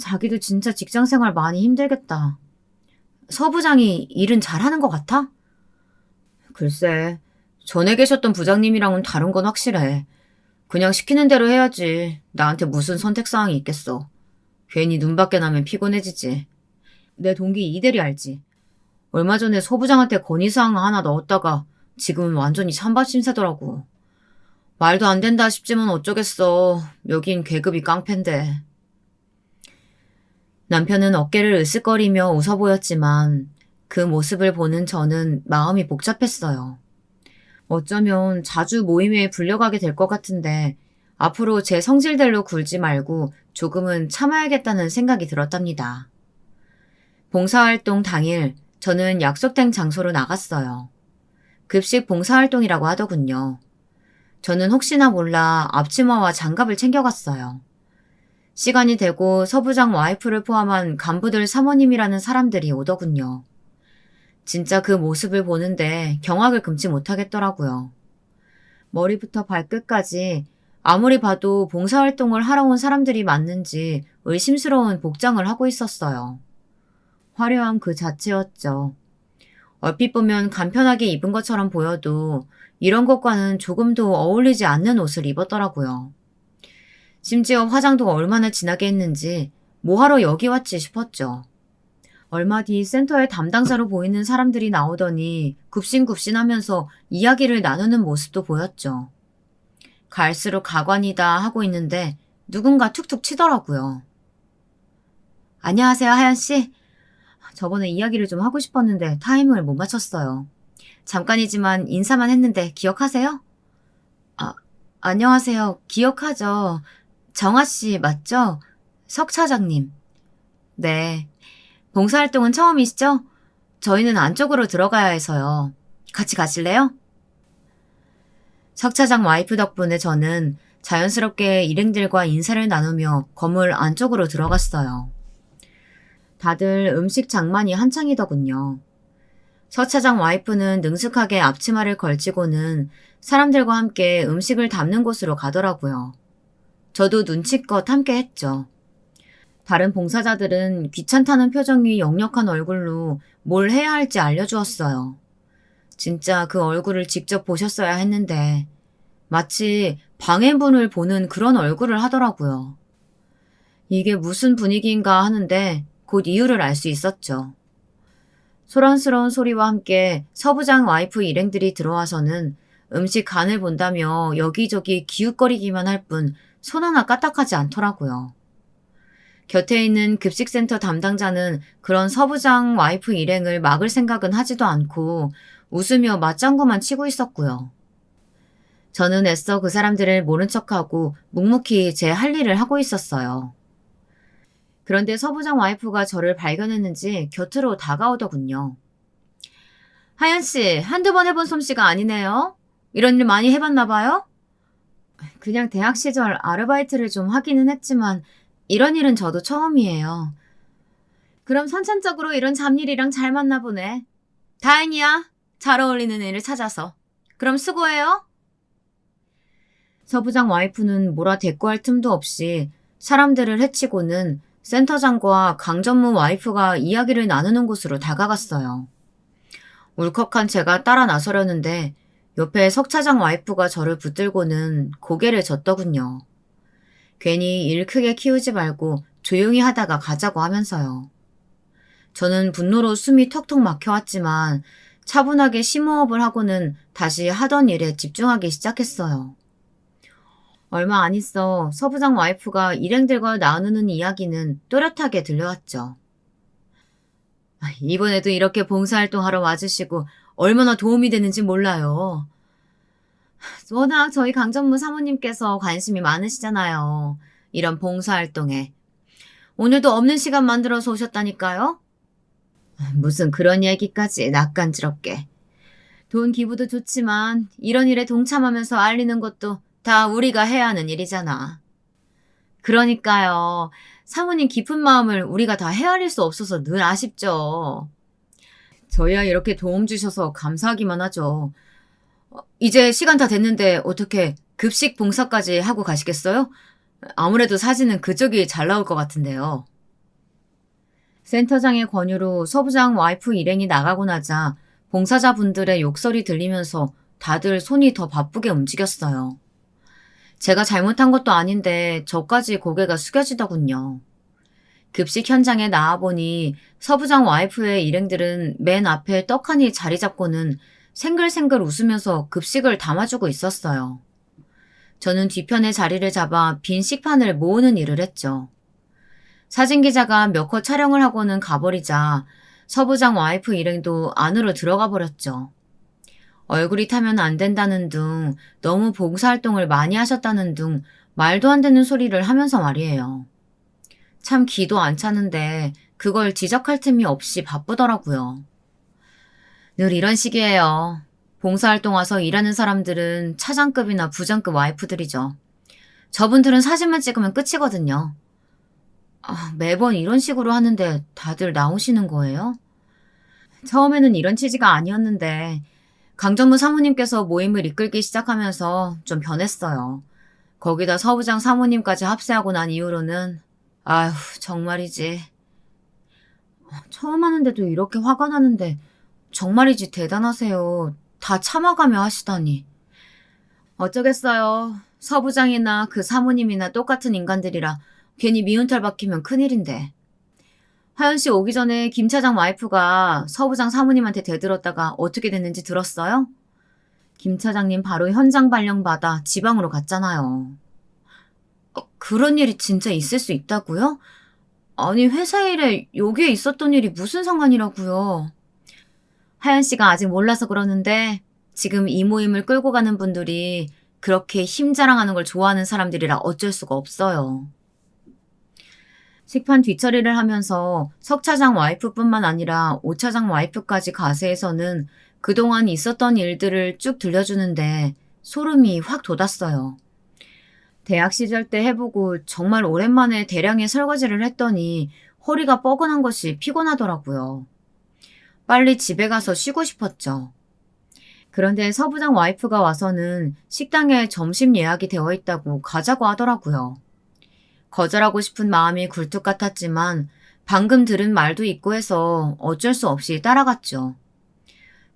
자기도 진짜 직장생활 많이 힘들겠다. 서부장이 일은 잘하는 것 같아? 글쎄, 전에 계셨던 부장님이랑은 다른 건 확실해. 그냥 시키는 대로 해야지. 나한테 무슨 선택사항이 있겠어. 괜히 눈 밖에 나면 피곤해지지. 내 동기 이대리 알지? 얼마 전에 소부장한테 건의사항 하나 넣었다가 지금은 완전히 찬밥 신세더라고. 말도 안 된다 싶지만 어쩌겠어. 여긴 계급이 깡패인데. 남편은 어깨를 으쓱거리며 웃어 보였지만 그 모습을 보는 저는 마음이 복잡했어요. 어쩌면 자주 모임에 불려가게 될 것 같은데 앞으로 제 성질대로 굴지 말고 조금은 참아야겠다는 생각이 들었답니다. 봉사활동 당일 저는 약속된 장소로 나갔어요. 급식 봉사활동이라고 하더군요. 저는 혹시나 몰라 앞치마와 장갑을 챙겨갔어요. 시간이 되고 서부장 와이프를 포함한 간부들 사모님이라는 사람들이 오더군요. 진짜 그 모습을 보는데 경악을 금치 못하겠더라고요. 머리부터 발끝까지 아무리 봐도 봉사활동을 하러 온 사람들이 맞는지 의심스러운 복장을 하고 있었어요. 화려함 그 자체였죠. 얼핏 보면 간편하게 입은 것처럼 보여도 이런 것과는 조금도 어울리지 않는 옷을 입었더라고요. 심지어 화장도 얼마나 진하게 했는지 뭐하러 여기 왔지 싶었죠. 얼마 뒤 센터의 담당자로 보이는 사람들이 나오더니 굽신굽신하면서 이야기를 나누는 모습도 보였죠. 갈수록 가관이다 하고 있는데 누군가 툭툭 치더라고요. 안녕하세요, 하연씨. 저번에 이야기를 좀 하고 싶었는데 타이밍을 못 맞췄어요. 잠깐이지만 인사만 했는데 기억하세요? 안녕하세요. 기억하죠. 정아씨 맞죠? 석 차장님. 네. 봉사활동은 처음이시죠? 저희는 안쪽으로 들어가야 해서요. 같이 가실래요? 석 차장 와이프 덕분에 저는 자연스럽게 일행들과 인사를 나누며 건물 안쪽으로 들어갔어요. 다들 음식 장만이 한창이더군요. 석 차장 와이프는 능숙하게 앞치마를 걸치고는 사람들과 함께 음식을 담는 곳으로 가더라고요. 저도 눈치껏 함께 했죠. 다른 봉사자들은 귀찮다는 표정이 역력한 얼굴로 뭘 해야 할지 알려주었어요. 진짜 그 얼굴을 직접 보셨어야 했는데 마치 방해분을 보는 그런 얼굴을 하더라고요. 이게 무슨 분위기인가 하는데 곧 이유를 알 수 있었죠. 소란스러운 소리와 함께 서부장 와이프 일행들이 들어와서는 음식 간을 본다며 여기저기 기웃거리기만 할 뿐 손 하나 까딱하지 않더라고요. 곁에 있는 급식센터 담당자는 그런 서부장 와이프 일행을 막을 생각은 하지도 않고 웃으며 맞장구만 치고 있었고요. 저는 애써 그 사람들을 모른 척하고 묵묵히 제 할 일을 하고 있었어요. 그런데 서부장 와이프가 저를 발견했는지 곁으로 다가오더군요. 하연씨, 한두 번 해본 솜씨가 아니네요. 이런 일 많이 해봤나 봐요? 그냥 대학 시절 아르바이트를 좀 하기는 했지만 이런 일은 저도 처음이에요. 그럼 선천적으로 이런 잡일이랑 잘 맞나 보네. 다행이야. 잘 어울리는 애를 찾아서. 그럼 수고해요. 서부장 와이프는 뭐라 대꾸할 틈도 없이 사람들을 해치고는 센터장과 강전무 와이프가 이야기를 나누는 곳으로 다가갔어요. 울컥한 제가 따라 나서려는데 옆에 석 차장 와이프가 저를 붙들고는 고개를 젓더군요. 괜히 일 크게 키우지 말고 조용히 하다가 가자고 하면서요. 저는 분노로 숨이 턱턱 막혀왔지만 차분하게 심호흡을 하고는 다시 하던 일에 집중하기 시작했어요. 얼마 안 있어 서부장 와이프가 일행들과 나누는 이야기는 또렷하게 들려왔죠. 이번에도 이렇게 봉사활동하러 와주시고 얼마나 도움이 되는지 몰라요. 워낙 저희 강전무 사모님께서 관심이 많으시잖아요. 이런 봉사활동에. 오늘도 없는 시간 만들어서 오셨다니까요? 무슨 그런 얘기까지 낯간지럽게. 돈 기부도 좋지만 이런 일에 동참하면서 알리는 것도 다 우리가 해야 하는 일이잖아. 그러니까요. 사모님 깊은 마음을 우리가 다 헤아릴 수 없어서 늘 아쉽죠. 저희야 이렇게 도움 주셔서 감사하기만 하죠. 이제 시간 다 됐는데 어떻게 급식 봉사까지 하고 가시겠어요? 아무래도 사진은 그쪽이 잘 나올 것 같은데요. 센터장의 권유로 서부장 와이프 일행이 나가고 나자 봉사자분들의 욕설이 들리면서 다들 손이 더 바쁘게 움직였어요. 제가 잘못한 것도 아닌데 저까지 고개가 숙여지더군요. 급식 현장에 나와보니 서부장 와이프의 일행들은 맨 앞에 떡하니 자리 잡고는 생글생글 웃으면서 급식을 담아주고 있었어요. 저는 뒤편에 자리를 잡아 빈 식판을 모으는 일을 했죠. 사진기자가 몇 컷 촬영을 하고는 가버리자 서부장 와이프 일행도 안으로 들어가 버렸죠. 얼굴이 타면 안 된다는 둥, 너무 봉사활동을 많이 하셨다는 둥, 말도 안 되는 소리를 하면서 말이에요. 참 기도 안 차는데 그걸 지적할 틈이 없이 바쁘더라고요. 늘 이런 식이에요. 봉사활동 와서 일하는 사람들은 차장급이나 부장급 와이프들이죠. 저분들은 사진만 찍으면 끝이거든요. 매번 이런 식으로 하는데 다들 나오시는 거예요? 처음에는 이런 취지가 아니었는데 강전무 사모님께서 모임을 이끌기 시작하면서 좀 변했어요. 거기다 서부장 사모님까지 합세하고 난 이후로는 아휴 정말이지. 처음 하는데도 이렇게 화가 나는데 정말이지 대단하세요. 다 참아가며 하시다니. 어쩌겠어요. 서부장이나 그 사모님이나 똑같은 인간들이라 괜히 미운털 박히면 큰일인데. 하연 씨 오기 전에 김 차장 와이프가 서부장 사모님한테 대들었다가 어떻게 됐는지 들었어요? 김 차장님 바로 현장 발령받아 지방으로 갔잖아요. 그런 일이 진짜 있을 수 있다고요? 아니 회사 일에 여기에 있었던 일이 무슨 상관이라고요? 하연 씨가 아직 몰라서 그러는데 지금 이 모임을 끌고 가는 분들이 그렇게 힘 자랑하는 걸 좋아하는 사람들이라 어쩔 수가 없어요. 식판 뒤처리를 하면서 석 차장 와이프뿐만 아니라 오 차장 와이프까지 가세에서는 그동안 있었던 일들을 쭉 들려주는데 소름이 확 돋았어요. 대학 시절 때 해보고 정말 오랜만에 대량의 설거지를 했더니 허리가 뻐근한 것이 피곤하더라고요. 빨리 집에 가서 쉬고 싶었죠. 그런데 서부장 와이프가 와서는 식당에 점심 예약이 되어 있다고 가자고 하더라고요. 거절하고 싶은 마음이 굴뚝 같았지만 방금 들은 말도 있고 해서 어쩔 수 없이 따라갔죠.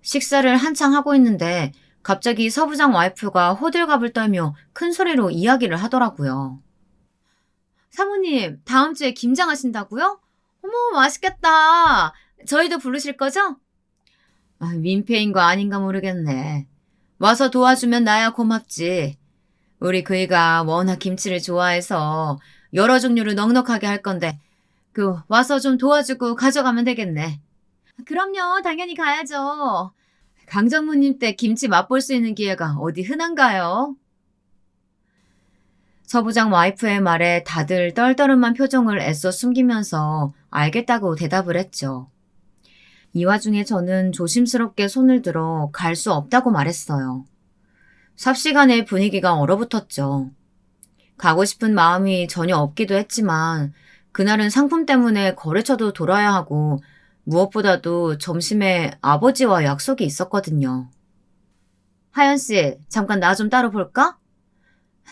식사를 한창 하고 있는데 갑자기 서부장 와이프가 호들갑을 떨며 큰 소리로 이야기를 하더라고요. 사모님, 다음 주에 김장 하신다고요? 어머, 맛있겠다. 저희도 부르실 거죠? 민폐인 거 아닌가 모르겠네. 와서 도와주면 나야 고맙지. 우리 그이가 워낙 김치를 좋아해서 여러 종류를 넉넉하게 할 건데 와서 좀 도와주고 가져가면 되겠네. 그럼요. 당연히 가야죠. 강정무님 때 김치 맛볼 수 있는 기회가 어디 흔한가요? 서부장 와이프의 말에 다들 떨떠름한 표정을 애써 숨기면서 알겠다고 대답을 했죠. 이 와중에 저는 조심스럽게 손을 들어 갈 수 없다고 말했어요. 삽시간에 분위기가 얼어붙었죠. 가고 싶은 마음이 전혀 없기도 했지만 그날은 상품 때문에 거래처도 돌아야 하고 무엇보다도 점심에 아버지와 약속이 있었거든요. 하연 씨, 잠깐 나 좀 따로 볼까?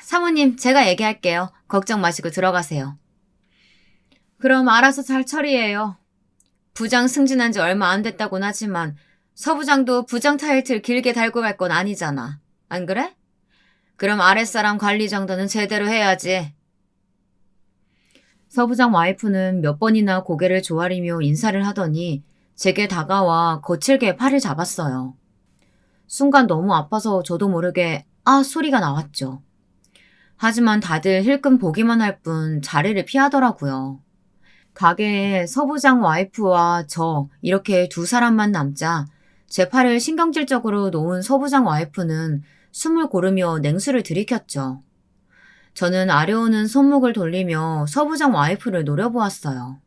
사모님, 제가 얘기할게요. 걱정 마시고 들어가세요. 그럼 알아서 잘 처리해요. 부장 승진한 지 얼마 안 됐다곤 하지만 서 부장도 부장 타이틀 길게 달고 갈 건 아니잖아. 안 그래? 그럼 아랫사람 관리 정도는 제대로 해야지. 서 부장 와이프는 몇 번이나 고개를 조아리며 인사를 하더니 제게 다가와 거칠게 팔을 잡았어요. 순간 너무 아파서 저도 모르게 아 소리가 나왔죠. 하지만 다들 힐끔 보기만 할 뿐 자리를 피하더라고요. 가게에 서 부장 와이프와 저 이렇게 두 사람만 남자 제 팔을 신경질적으로 놓은 서 부장 와이프는 숨을 고르며 냉수를 들이켰죠. 저는 아려오는 손목을 돌리며 서 부장 와이프를 노려보았어요.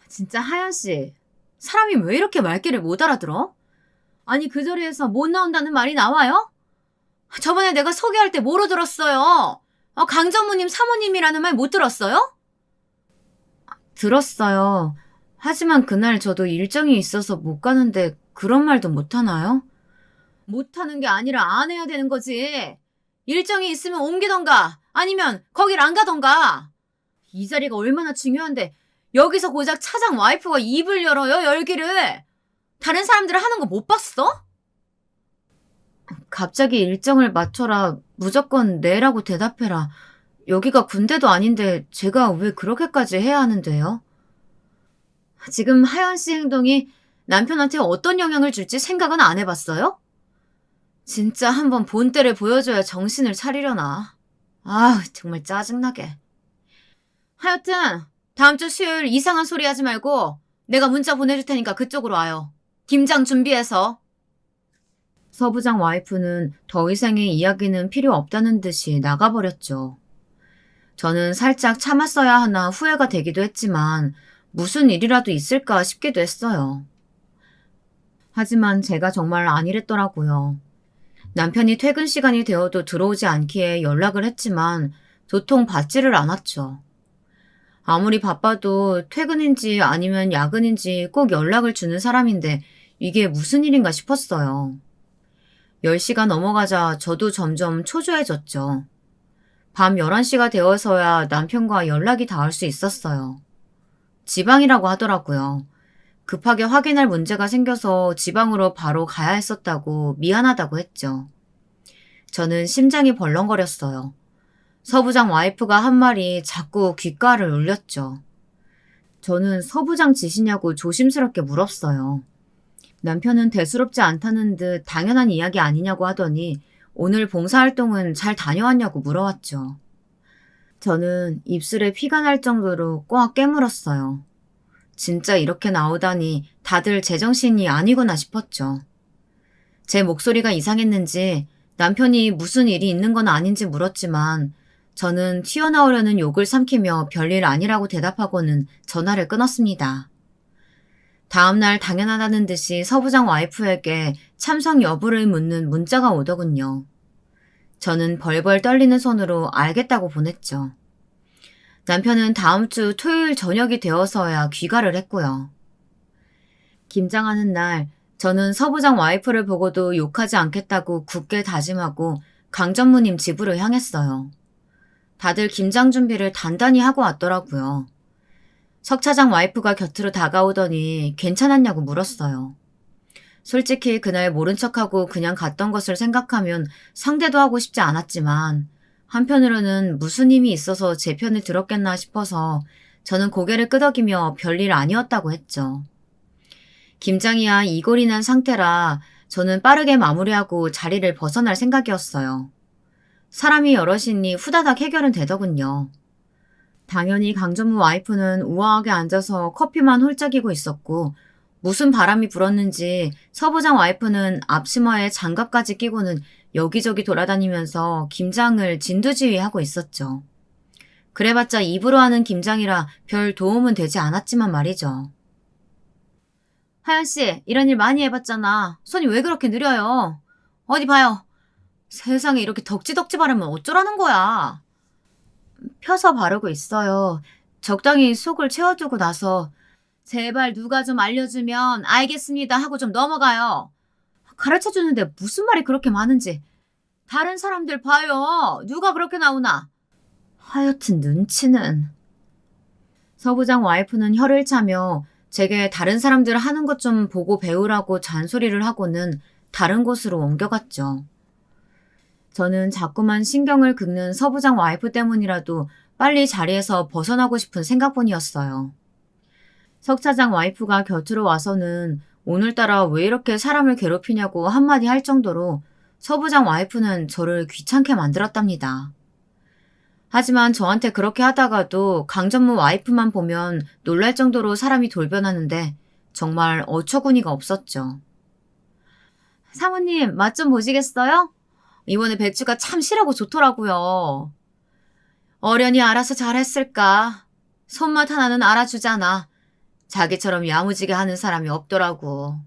진짜 하연 씨, 사람이 왜 이렇게 말귀를 못 알아들어? 아니 그 자리에서 못 나온다는 말이 나와요? 저번에 내가 소개할 때 뭐로 들었어요? 강 전무님 사모님이라는 말 못 들었어요? 들었어요. 하지만 그날 저도 일정이 있어서 못 가는데 그런 말도 못하나요? 못하는 게 아니라 안 해야 되는 거지. 일정이 있으면 옮기던가 아니면 거길 안 가던가. 이 자리가 얼마나 중요한데 여기서 고작 차장 와이프가 입을 열어요, 열기를. 다른 사람들 하는 거 못 봤어? 갑자기 일정을 맞춰라. 무조건 네라고 대답해라. 여기가 군대도 아닌데 제가 왜 그렇게까지 해야 하는데요? 지금 하연 씨 행동이 남편한테 어떤 영향을 줄지 생각은 안 해봤어요? 진짜 한번 본때를 보여줘야 정신을 차리려나. 아, 정말 짜증나게. 하여튼 다음 주 수요일 이상한 소리 하지 말고 내가 문자 보내줄 테니까 그쪽으로 와요. 김장 준비해서. 서 부장 와이프는 더 이상의 이야기는 필요 없다는 듯이 나가버렸죠. 저는 살짝 참았어야 하나 후회가 되기도 했지만 무슨 일이라도 있을까 싶기도 했어요. 하지만 제가 정말 아니랬더라고요. 남편이 퇴근 시간이 되어도 들어오지 않기에 연락을 했지만 도통 받지를 않았죠. 아무리 바빠도 퇴근인지 아니면 야근인지 꼭 연락을 주는 사람인데 이게 무슨 일인가 싶었어요. 10시가 넘어가자 저도 점점 초조해졌죠. 밤 11시가 되어서야 남편과 연락이 닿을 수 있었어요. 지방이라고 하더라고요. 급하게 확인할 문제가 생겨서 지방으로 바로 가야 했었다고 미안하다고 했죠. 저는 심장이 벌렁거렸어요. 서 부장 와이프가 한 말이 자꾸 귓가를 울렸죠. 저는 서 부장 지시냐고 조심스럽게 물었어요. 남편은 대수롭지 않다는 듯 당연한 이야기 아니냐고 하더니 오늘 봉사활동은 잘 다녀왔냐고 물어왔죠. 저는 입술에 피가 날 정도로 꽉 깨물었어요. 진짜 이렇게 나오다니 다들 제정신이 아니구나 싶었죠. 제 목소리가 이상했는지 남편이 무슨 일이 있는 건 아닌지 물었지만 저는 튀어나오려는 욕을 삼키며 별일 아니라고 대답하고는 전화를 끊었습니다. 다음날 당연하다는 듯이 서 부장 와이프에게 참석 여부를 묻는 문자가 오더군요. 저는 벌벌 떨리는 손으로 알겠다고 보냈죠. 남편은 다음 주 토요일 저녁이 되어서야 귀가를 했고요. 김장하는 날 저는 서 부장 와이프를 보고도 욕하지 않겠다고 굳게 다짐하고 강 전무님 집으로 향했어요. 다들 김장 준비를 단단히 하고 왔더라고요. 석 차장 와이프가 곁으로 다가오더니 괜찮았냐고 물었어요. 솔직히 그날 모른 척하고 그냥 갔던 것을 생각하면 상대도 하고 싶지 않았지만 한편으로는 무슨 힘이 있어서 제 편을 들었겠나 싶어서 저는 고개를 끄덕이며 별일 아니었다고 했죠. 김장이야 이골이 난 상태라 저는 빠르게 마무리하고 자리를 벗어날 생각이었어요. 사람이 여럿이니 후다닥 해결은 되더군요. 당연히 강전무 와이프는 우아하게 앉아서 커피만 홀짝이고 있었고 무슨 바람이 불었는지 서 부장 와이프는 앞치마에 장갑까지 끼고는 여기저기 돌아다니면서 김장을 진두지휘하고 있었죠. 그래봤자 입으로 하는 김장이라 별 도움은 되지 않았지만 말이죠. 하연씨, 이런 일 많이 해봤잖아. 손이 왜 그렇게 느려요? 어디 봐요. 세상에 이렇게 덕지덕지 바르면 어쩌라는 거야. 펴서 바르고 있어요. 적당히 속을 채워두고 나서 제발 누가 좀 알려주면 알겠습니다 하고 좀 넘어가요. 가르쳐주는데 무슨 말이 그렇게 많은지. 다른 사람들 봐요. 누가 그렇게 나오나. 하여튼 눈치는. 서부장 와이프는 혀를 차며 제게 다른 사람들 하는 것 좀 보고 배우라고 잔소리를 하고는 다른 곳으로 옮겨갔죠. 저는 자꾸만 신경을 긁는 서부장 와이프 때문이라도 빨리 자리에서 벗어나고 싶은 생각뿐이었어요. 석 차장 와이프가 곁으로 와서는 오늘따라 왜 이렇게 사람을 괴롭히냐고 한마디 할 정도로 서부장 와이프는 저를 귀찮게 만들었답니다. 하지만 저한테 그렇게 하다가도 강전무 와이프만 보면 놀랄 정도로 사람이 돌변하는데 정말 어처구니가 없었죠. 사모님, 맛 좀 보시겠어요? 이번에 배추가 참 실하고 좋더라고요. 어련히 알아서 잘했을까? 손맛 하나는 알아주잖아. 자기처럼 야무지게 하는 사람이 없더라고.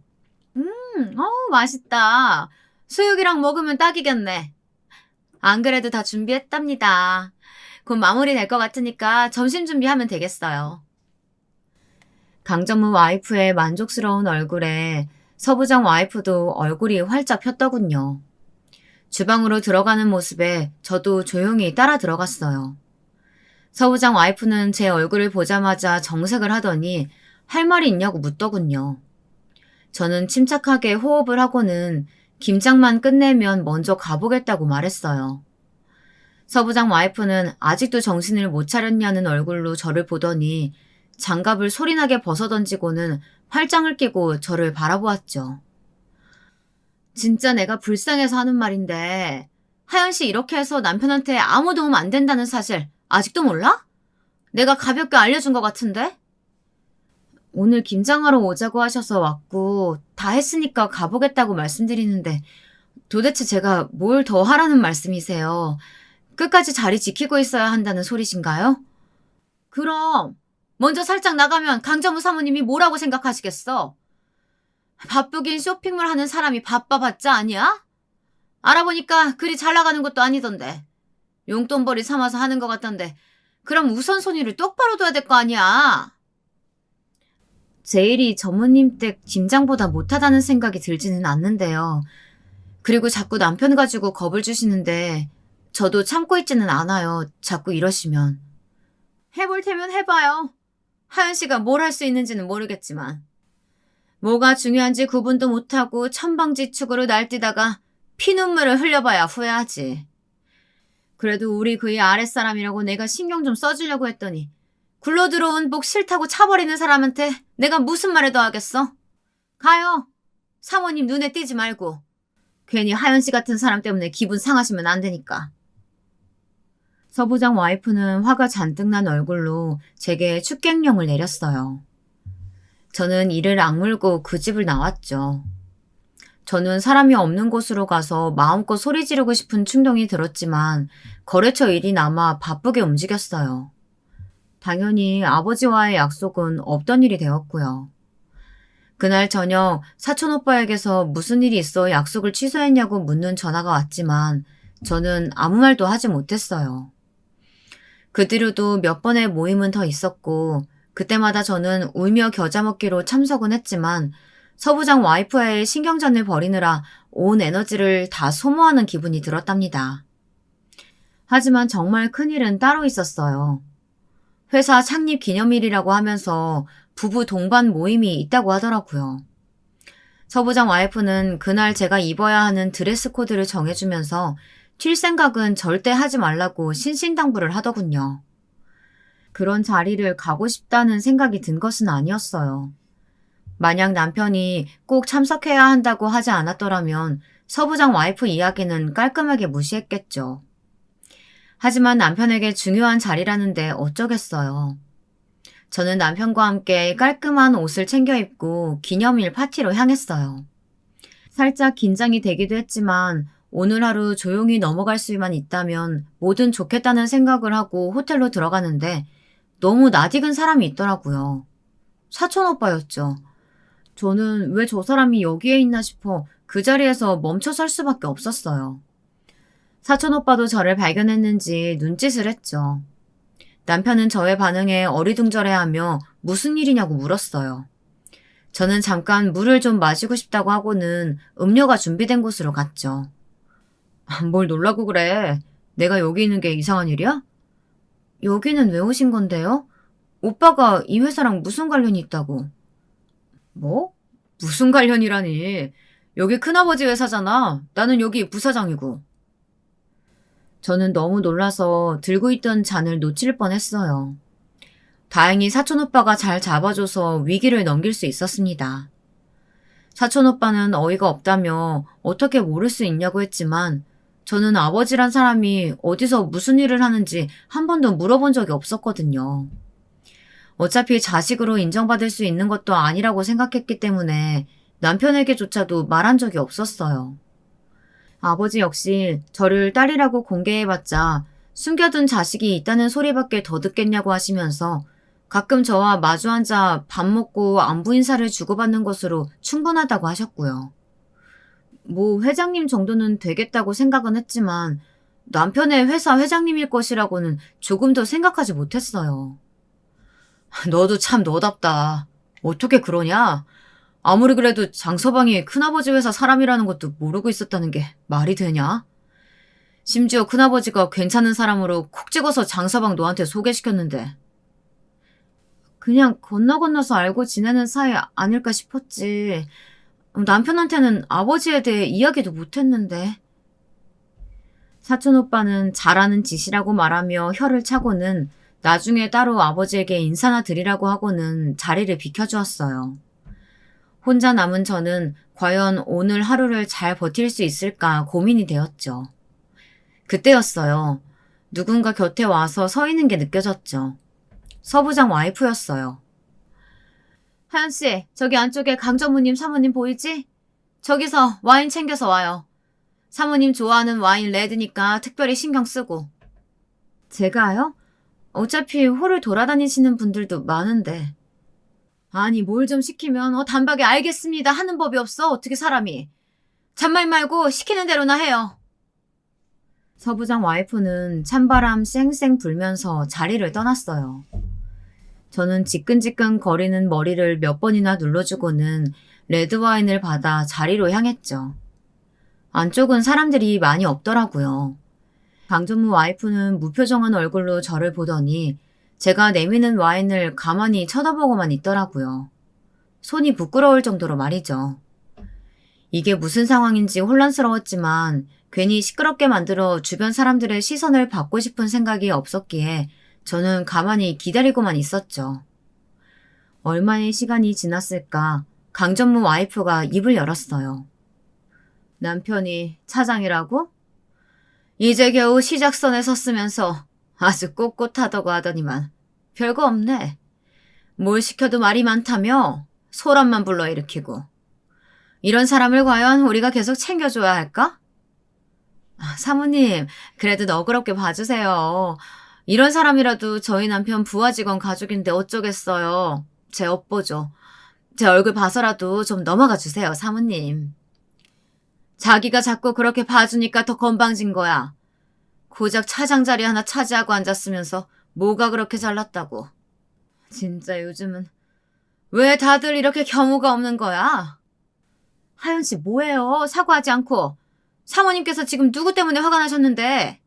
맛있다. 수육이랑 먹으면 딱이겠네. 안 그래도 다 준비했답니다. 곧 마무리 될 것 같으니까 점심 준비하면 되겠어요. 강전무 와이프의 만족스러운 얼굴에 서부장 와이프도 얼굴이 활짝 폈더군요. 주방으로 들어가는 모습에 저도 조용히 따라 들어갔어요. 서부장 와이프는 제 얼굴을 보자마자 정색을 하더니 할 말이 있냐고 묻더군요. 저는 침착하게 호흡을 하고는 김장만 끝내면 먼저 가보겠다고 말했어요. 서부장 와이프는 아직도 정신을 못 차렸냐는 얼굴로 저를 보더니 장갑을 소리나게 벗어던지고는 팔짱을 끼고 저를 바라보았죠. 진짜 내가 불쌍해서 하는 말인데 하연 씨 이렇게 해서 남편한테 아무 도움 안 된다는 사실 아직도 몰라? 내가 가볍게 알려준 것 같은데? 오늘 김장하러 오자고 하셔서 왔고 다 했으니까 가보겠다고 말씀드리는데 도대체 제가 뭘 더 하라는 말씀이세요? 끝까지 자리 지키고 있어야 한다는 소리신가요? 그럼 먼저 살짝 나가면 강정우 사모님이 뭐라고 생각하시겠어? 바쁘긴 쇼핑몰 하는 사람이 바빠봤자 아니야? 알아보니까 그리 잘 나가는 것도 아니던데. 용돈벌이 삼아서 하는 것 같던데 그럼 우선순위를 똑바로 둬야 될 거 아니야? 제 일이 전무님 댁 김장보다 못하다는 생각이 들지는 않는데요. 그리고 자꾸 남편 가지고 겁을 주시는데 저도 참고 있지는 않아요. 자꾸 이러시면. 해볼 테면 해봐요. 하연 씨가 뭘 할 수 있는지는 모르겠지만. 뭐가 중요한지 구분도 못하고 천방지축으로 날뛰다가 피눈물을 흘려봐야 후회하지. 그래도 우리 그의 아랫사람이라고 내가 신경 좀 써주려고 했더니 굴러들어온 복 싫다고 차버리는 사람한테 내가 무슨 말을 더 하겠어? 가요. 사모님 눈에 띄지 말고. 괜히 하연 씨 같은 사람 때문에 기분 상하시면 안 되니까. 서부장 와이프는 화가 잔뜩 난 얼굴로 제게 축객령을 내렸어요. 저는 이를 악물고 그 집을 나왔죠. 저는 사람이 없는 곳으로 가서 마음껏 소리 지르고 싶은 충동이 들었지만 거래처 일이 남아 바쁘게 움직였어요. 당연히 아버지와의 약속은 없던 일이 되었고요. 그날 저녁 사촌 오빠에게서 무슨 일이 있어 약속을 취소했냐고 묻는 전화가 왔지만 저는 아무 말도 하지 못했어요. 그 뒤로도 몇 번의 모임은 더 있었고 그때마다 저는 울며 겨자 먹기로 참석은 했지만 서부장 와이프와의 신경전을 벌이느라 온 에너지를 다 소모하는 기분이 들었답니다. 하지만 정말 큰일은 따로 있었어요. 회사 창립 기념일이라고 하면서 부부 동반 모임이 있다고 하더라고요. 서부장 와이프는 그날 제가 입어야 하는 드레스 코드를 정해주면서 튈 생각은 절대 하지 말라고 신신당부를 하더군요. 그런 자리를 가고 싶다는 생각이 든 것은 아니었어요. 만약 남편이 꼭 참석해야 한다고 하지 않았더라면 서부장 와이프 이야기는 깔끔하게 무시했겠죠. 하지만 남편에게 중요한 자리라는데 어쩌겠어요. 저는 남편과 함께 깔끔한 옷을 챙겨 입고 기념일 파티로 향했어요. 살짝 긴장이 되기도 했지만 오늘 하루 조용히 넘어갈 수만 있다면 뭐든 좋겠다는 생각을 하고 호텔로 들어가는데 너무 낯익은 사람이 있더라고요. 사촌 오빠였죠. 저는 왜 저 사람이 여기에 있나 싶어 그 자리에서 멈춰 설 수밖에 없었어요. 사촌 오빠도 저를 발견했는지 눈짓을 했죠. 남편은 저의 반응에 어리둥절해하며 무슨 일이냐고 물었어요. 저는 잠깐 물을 좀 마시고 싶다고 하고는 음료가 준비된 곳으로 갔죠. 뭘 놀라고 그래? 내가 여기 있는 게 이상한 일이야? 여기는 왜 오신 건데요? 오빠가 이 회사랑 무슨 관련이 있다고? 뭐? 무슨 관련이라니? 여기 큰아버지 회사잖아. 나는 여기 부사장이고. 저는 너무 놀라서 들고 있던 잔을 놓칠 뻔했어요. 다행히 사촌 오빠가 잘 잡아줘서 위기를 넘길 수 있었습니다. 사촌 오빠는 어이가 없다며 어떻게 모를 수 있냐고 했지만 저는 아버지란 사람이 어디서 무슨 일을 하는지 한 번도 물어본 적이 없었거든요. 어차피 자식으로 인정받을 수 있는 것도 아니라고 생각했기 때문에 남편에게조차도 말한 적이 없었어요. 아버지 역시 저를 딸이라고 공개해봤자 숨겨둔 자식이 있다는 소리밖에 더 듣겠냐고 하시면서 가끔 저와 마주 앉아 밥 먹고 안부 인사를 주고받는 것으로 충분하다고 하셨고요. 뭐 회장님 정도는 되겠다고 생각은 했지만 남편의 회사 회장님일 것이라고는 조금도 생각하지 못했어요. 너도 참 너답다. 어떻게 그러냐? 아무리 그래도 장서방이 큰아버지 회사 사람이라는 것도 모르고 있었다는 게 말이 되냐? 심지어 큰아버지가 괜찮은 사람으로 콕 찍어서 장서방 너한테 소개시켰는데. 그냥 건너서 알고 지내는 사이 아닐까 싶었지. 남편한테는 아버지에 대해 이야기도 못했는데. 사촌 오빠는 잘하는 짓이라고 말하며 혀를 차고는 나중에 따로 아버지에게 인사나 드리라고 하고는 자리를 비켜주었어요. 혼자 남은 저는 과연 오늘 하루를 잘 버틸 수 있을까 고민이 되었죠. 그때였어요. 누군가 곁에 와서 서 있는 게 느껴졌죠. 서부장 와이프였어요. 하연씨, 저기 안쪽에 강전무님 사모님 보이지? 저기서 와인 챙겨서 와요. 사모님 좋아하는 와인 레드니까 특별히 신경 쓰고. 제가요? 어차피 홀을 돌아다니시는 분들도 많은데. 아니 뭘 좀 시키면 단박에 알겠습니다 하는 법이 없어 어떻게 사람이. 잔말 말고 시키는 대로나 해요. 서부장 와이프는 찬바람 쌩쌩 불면서 자리를 떠났어요. 저는 지끈지끈 거리는 머리를 몇 번이나 눌러주고는 레드와인을 받아 자리로 향했죠. 안쪽은 사람들이 많이 없더라고요. 강전무 와이프는 무표정한 얼굴로 저를 보더니 제가 내미는 와인을 가만히 쳐다보고만 있더라고요. 손이 부끄러울 정도로 말이죠. 이게 무슨 상황인지 혼란스러웠지만 괜히 시끄럽게 만들어 주변 사람들의 시선을 받고 싶은 생각이 없었기에 저는 가만히 기다리고만 있었죠. 얼마의 시간이 지났을까 강전무 와이프가 입을 열었어요. 남편이 차장이라고? 이제 겨우 시작선에 섰으면서 아주 꼿꼿하다고 하더니만 별거 없네. 뭘 시켜도 말이 많다며 소란만 불러일으키고. 이런 사람을 과연 우리가 계속 챙겨줘야 할까? 사모님, 그래도 너그럽게 봐주세요. 이런 사람이라도 저희 남편 부하 직원 가족인데 어쩌겠어요. 제 업보죠. 제 얼굴 봐서라도 좀 넘어가 주세요, 사모님. 자기가 자꾸 그렇게 봐주니까 더 건방진 거야. 고작 차장 자리 하나 차지하고 앉았으면서 뭐가 그렇게 잘났다고. 진짜 요즘은 왜 다들 이렇게 겸우가 없는 거야? 하연씨 뭐해요? 사과하지 않고. 사모님께서 지금 누구 때문에 화가 나셨는데.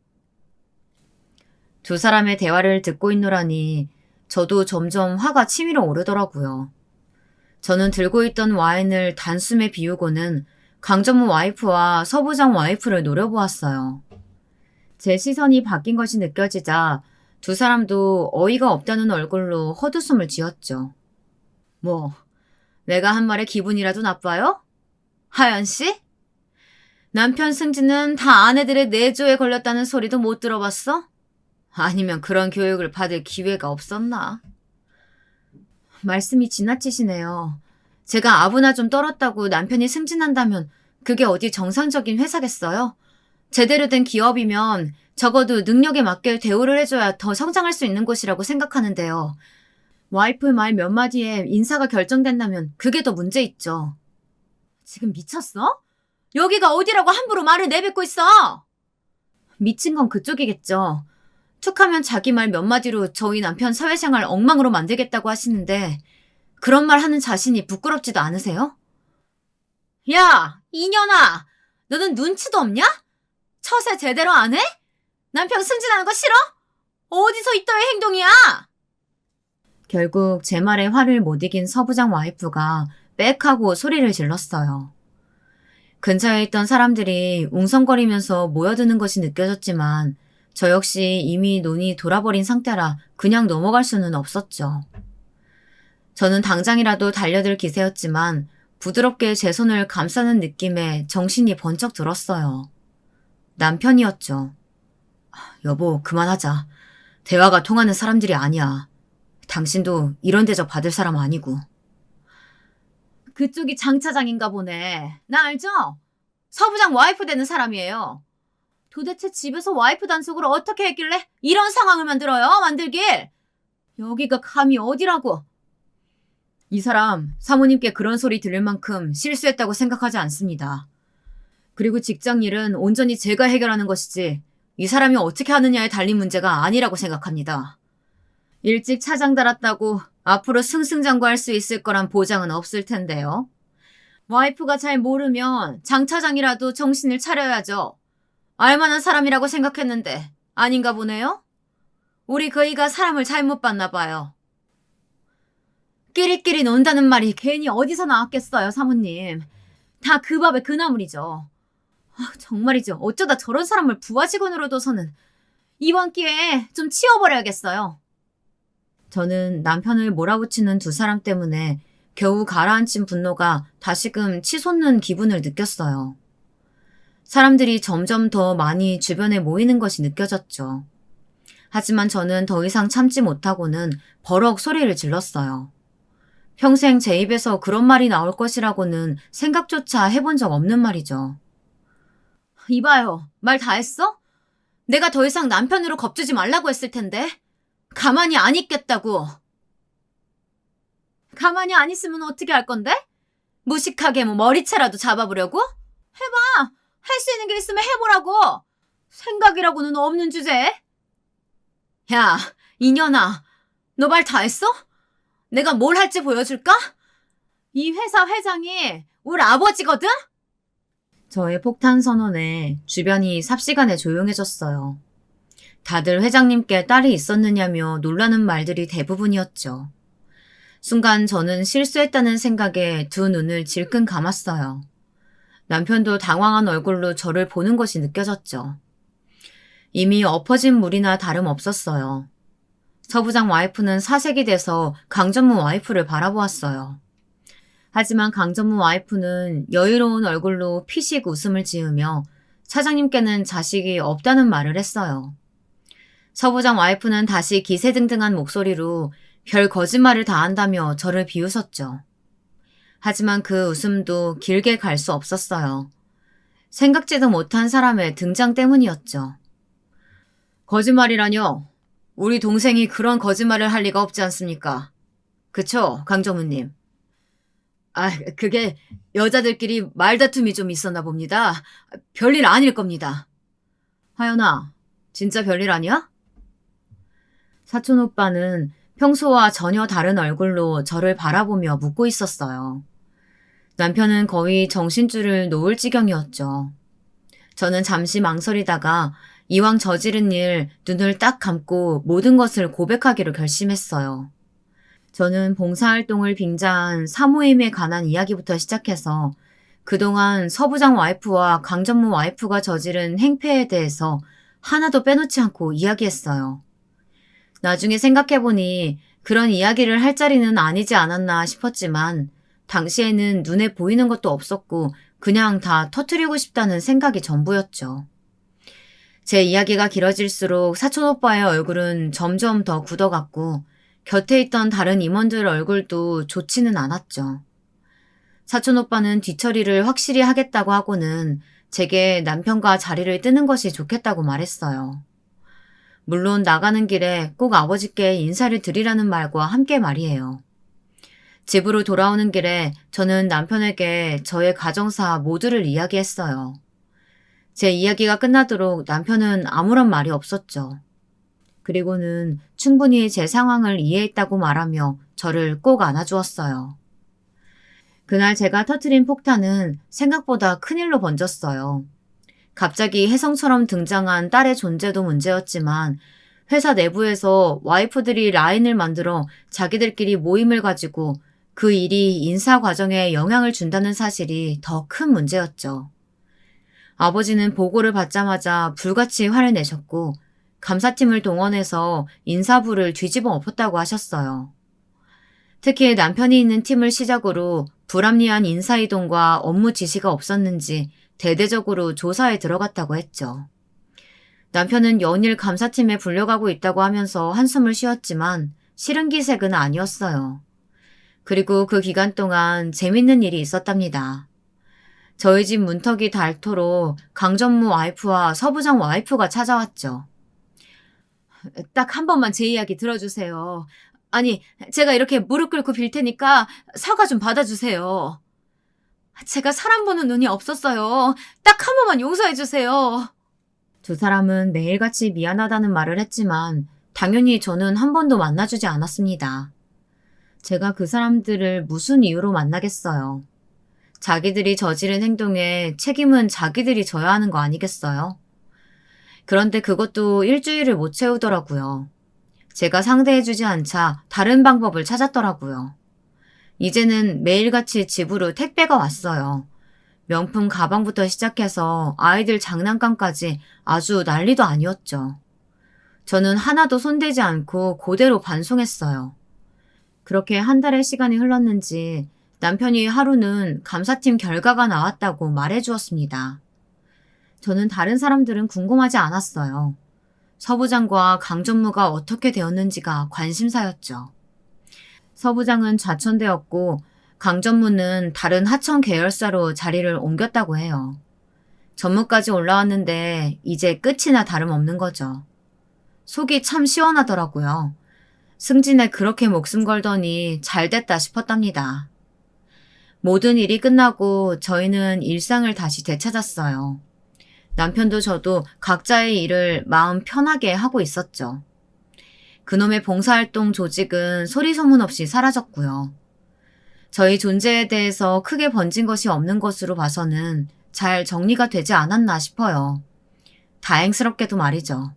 두 사람의 대화를 듣고 있노라니 저도 점점 화가 치밀어 오르더라고요. 저는 들고 있던 와인을 단숨에 비우고는 강전무 와이프와 서부장 와이프를 노려보았어요. 제 시선이 바뀐 것이 느껴지자 두 사람도 어이가 없다는 얼굴로 헛웃음을 지었죠. 뭐, 내가 한 말에 기분이라도 나빠요? 하연씨? 남편 승진은 다 아내들의 내조에 걸렸다는 소리도 못 들어봤어? 아니면 그런 교육을 받을 기회가 없었나? 말씀이 지나치시네요. 제가 아부나 좀 떨었다고 남편이 승진한다면 그게 어디 정상적인 회사겠어요? 제대로 된 기업이면 적어도 능력에 맞게 대우를 해줘야 더 성장할 수 있는 곳이라고 생각하는데요. 와이프 말 몇 마디에 인사가 결정된다면 그게 더 문제 있죠. 지금 미쳤어? 여기가 어디라고 함부로 말을 내뱉고 있어? 미친 건 그쪽이겠죠. 툭하면 자기 말 몇 마디로 저희 남편 사회생활 엉망으로 만들겠다고 하시는데 그런 말 하는 자신이 부끄럽지도 않으세요? 야, 이년아! 너는 눈치도 없냐? 처세 제대로 안 해? 남편 승진하는 거 싫어? 어디서 이따위 행동이야? 결국 제 말에 화를 못 이긴 서부장 와이프가 빽 하고 소리를 질렀어요. 근처에 있던 사람들이 웅성거리면서 모여드는 것이 느껴졌지만 저 역시 이미 눈이 돌아버린 상태라 그냥 넘어갈 수는 없었죠. 저는 당장이라도 달려들 기세였지만 부드럽게 제 손을 감싸는 느낌에 정신이 번쩍 들었어요. 남편이었죠. 여보, 그만하자. 대화가 통하는 사람들이 아니야. 당신도 이런 대접 받을 사람 아니고. 그쪽이 장 차장인가 보네. 나 알죠? 서부장 와이프 되는 사람이에요. 도대체 집에서 와이프 단속을 어떻게 했길래 이런 상황을 만들길? 여기가 감히 어디라고? 이 사람 사모님께 그런 소리 들을 만큼 실수했다고 생각하지 않습니다. 그리고 직장 일은 온전히 제가 해결하는 것이지 이 사람이 어떻게 하느냐에 달린 문제가 아니라고 생각합니다. 일찍 차장 달았다고 앞으로 승승장구할 수 있을 거란 보장은 없을 텐데요. 와이프가 잘 모르면 장 차장이라도 정신을 차려야죠. 알만한 사람이라고 생각했는데 아닌가 보네요. 우리 그이가 사람을 잘못 봤나 봐요. 끼리끼리 논다는 말이 괜히 어디서 나왔겠어요, 사모님. 다 그 밥에 그 나물이죠. 정말이죠. 어쩌다 저런 사람을 부하 직원으로 둬서는 이번 기회에 좀 치워버려야겠어요. 저는 남편을 몰아붙이는 두 사람 때문에 겨우 가라앉힌 분노가 다시금 치솟는 기분을 느꼈어요. 사람들이 점점 더 많이 주변에 모이는 것이 느껴졌죠. 하지만 저는 더 이상 참지 못하고는 버럭 소리를 질렀어요. 평생 제 입에서 그런 말이 나올 것이라고는 생각조차 해본 적 없는 말이죠. 이봐요. 말 다 했어? 내가 더 이상 남편으로 겁주지 말라고 했을 텐데. 가만히 안 있겠다고. 가만히 안 있으면 어떻게 할 건데? 무식하게 머리채라도 잡아보려고? 해봐. 할 수 있는 게 있으면 해보라고. 생각이라고는 없는 주제에. 야, 이년아. 너 말 다 했어? 내가 뭘 할지 보여줄까? 이 회사 회장이 우리 아버지거든? 저의 폭탄 선언에 주변이 삽시간에 조용해졌어요. 다들 회장님께 딸이 있었느냐며 놀라는 말들이 대부분이었죠. 순간 저는 실수했다는 생각에 두 눈을 질끈 감았어요. 남편도 당황한 얼굴로 저를 보는 것이 느껴졌죠. 이미 엎어진 물이나 다름없었어요. 서부장 와이프는 사색이 돼서 강전무 와이프를 바라보았어요. 하지만 강전무 와이프는 여유로운 얼굴로 피식 웃음을 지으며 사장님께는 자식이 없다는 말을 했어요. 서부장 와이프는 다시 기세등등한 목소리로 별 거짓말을 다 한다며 저를 비웃었죠. 하지만 그 웃음도 길게 갈 수 없었어요. 생각지도 못한 사람의 등장 때문이었죠. 거짓말이라뇨? 우리 동생이 그런 거짓말을 할 리가 없지 않습니까? 그쵸, 강정우님? 그게 여자들끼리 말다툼이 좀 있었나 봅니다. 별일 아닐 겁니다. 하연아, 진짜 별일 아니야? 사촌 오빠는 평소와 전혀 다른 얼굴로 저를 바라보며 묻고 있었어요. 남편은 거의 정신줄을 놓을 지경이었죠. 저는 잠시 망설이다가 이왕 저지른 일 눈을 딱 감고 모든 것을 고백하기로 결심했어요. 저는 봉사활동을 빙자한 사모임에 관한 이야기부터 시작해서 그동안 서부장 와이프와 강전무 와이프가 저지른 행패에 대해서 하나도 빼놓지 않고 이야기했어요. 나중에 생각해보니 그런 이야기를 할 자리는 아니지 않았나 싶었지만 당시에는 눈에 보이는 것도 없었고 그냥 다 터뜨리고 싶다는 생각이 전부였죠. 제 이야기가 길어질수록 사촌오빠의 얼굴은 점점 더 굳어갔고 곁에 있던 다른 임원들 얼굴도 좋지는 않았죠. 사촌오빠는 뒤처리를 확실히 하겠다고 하고는 제게 남편과 자리를 뜨는 것이 좋겠다고 말했어요. 물론 나가는 길에 꼭 아버지께 인사를 드리라는 말과 함께 말이에요. 집으로 돌아오는 길에 저는 남편에게 저의 가정사 모두를 이야기했어요. 제 이야기가 끝나도록 남편은 아무런 말이 없었죠. 그리고는 충분히 제 상황을 이해했다고 말하며 저를 꼭 안아주었어요. 그날 제가 터트린 폭탄은 생각보다 큰일로 번졌어요. 갑자기 혜성처럼 등장한 딸의 존재도 문제였지만 회사 내부에서 와이프들이 라인을 만들어 자기들끼리 모임을 가지고 그 일이 인사 과정에 영향을 준다는 사실이 더 큰 문제였죠. 아버지는 보고를 받자마자 불같이 화를 내셨고 감사팀을 동원해서 인사부를 뒤집어 엎었다고 하셨어요. 특히 남편이 있는 팀을 시작으로 불합리한 인사이동과 업무 지시가 없었는지 대대적으로 조사에 들어갔다고 했죠. 남편은 연일 감사팀에 불려가고 있다고 하면서 한숨을 쉬었지만 싫은 기색은 아니었어요. 그리고 그 기간 동안 재밌는 일이 있었답니다. 저희 집 문턱이 닳도록 강전무 와이프와 서부장 와이프가 찾아왔죠. 딱 한 번만 제 이야기 들어주세요. 아니, 제가 이렇게 무릎 꿇고 빌 테니까 사과 좀 받아주세요. 제가 사람 보는 눈이 없었어요. 딱 한 번만 용서해주세요. 두 사람은 매일같이 미안하다는 말을 했지만 당연히 저는 한 번도 만나주지 않았습니다. 제가 그 사람들을 무슨 이유로 만나겠어요. 자기들이 저지른 행동에 책임은 자기들이 져야 하는 거 아니겠어요? 그런데 그것도 일주일을 못 채우더라고요. 제가 상대해주지 않자 다른 방법을 찾았더라고요. 이제는 매일같이 집으로 택배가 왔어요. 명품 가방부터 시작해서 아이들 장난감까지 아주 난리도 아니었죠. 저는 하나도 손대지 않고 그대로 반송했어요. 그렇게 한 달의 시간이 흘렀는지 남편이 하루는 감사팀 결과가 나왔다고 말해주었습니다. 저는 다른 사람들은 궁금하지 않았어요. 서부장과 강전무가 어떻게 되었는지가 관심사였죠. 서부장은 좌천되었고 강전무는 다른 하청 계열사로 자리를 옮겼다고 해요. 전무까지 올라왔는데 이제 끝이나 다름없는 거죠. 속이 참 시원하더라고요. 승진에 그렇게 목숨 걸더니 잘됐다 싶었답니다. 모든 일이 끝나고 저희는 일상을 다시 되찾았어요. 남편도 저도 각자의 일을 마음 편하게 하고 있었죠. 그놈의 봉사활동 조직은 소리 소문 없이 사라졌고요. 저희 존재에 대해서 크게 번진 것이 없는 것으로 봐서는 잘 정리가 되지 않았나 싶어요. 다행스럽게도 말이죠.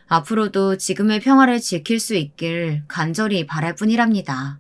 앞으로도 지금의 평화를 지킬 수 있길 간절히 바랄 뿐이랍니다.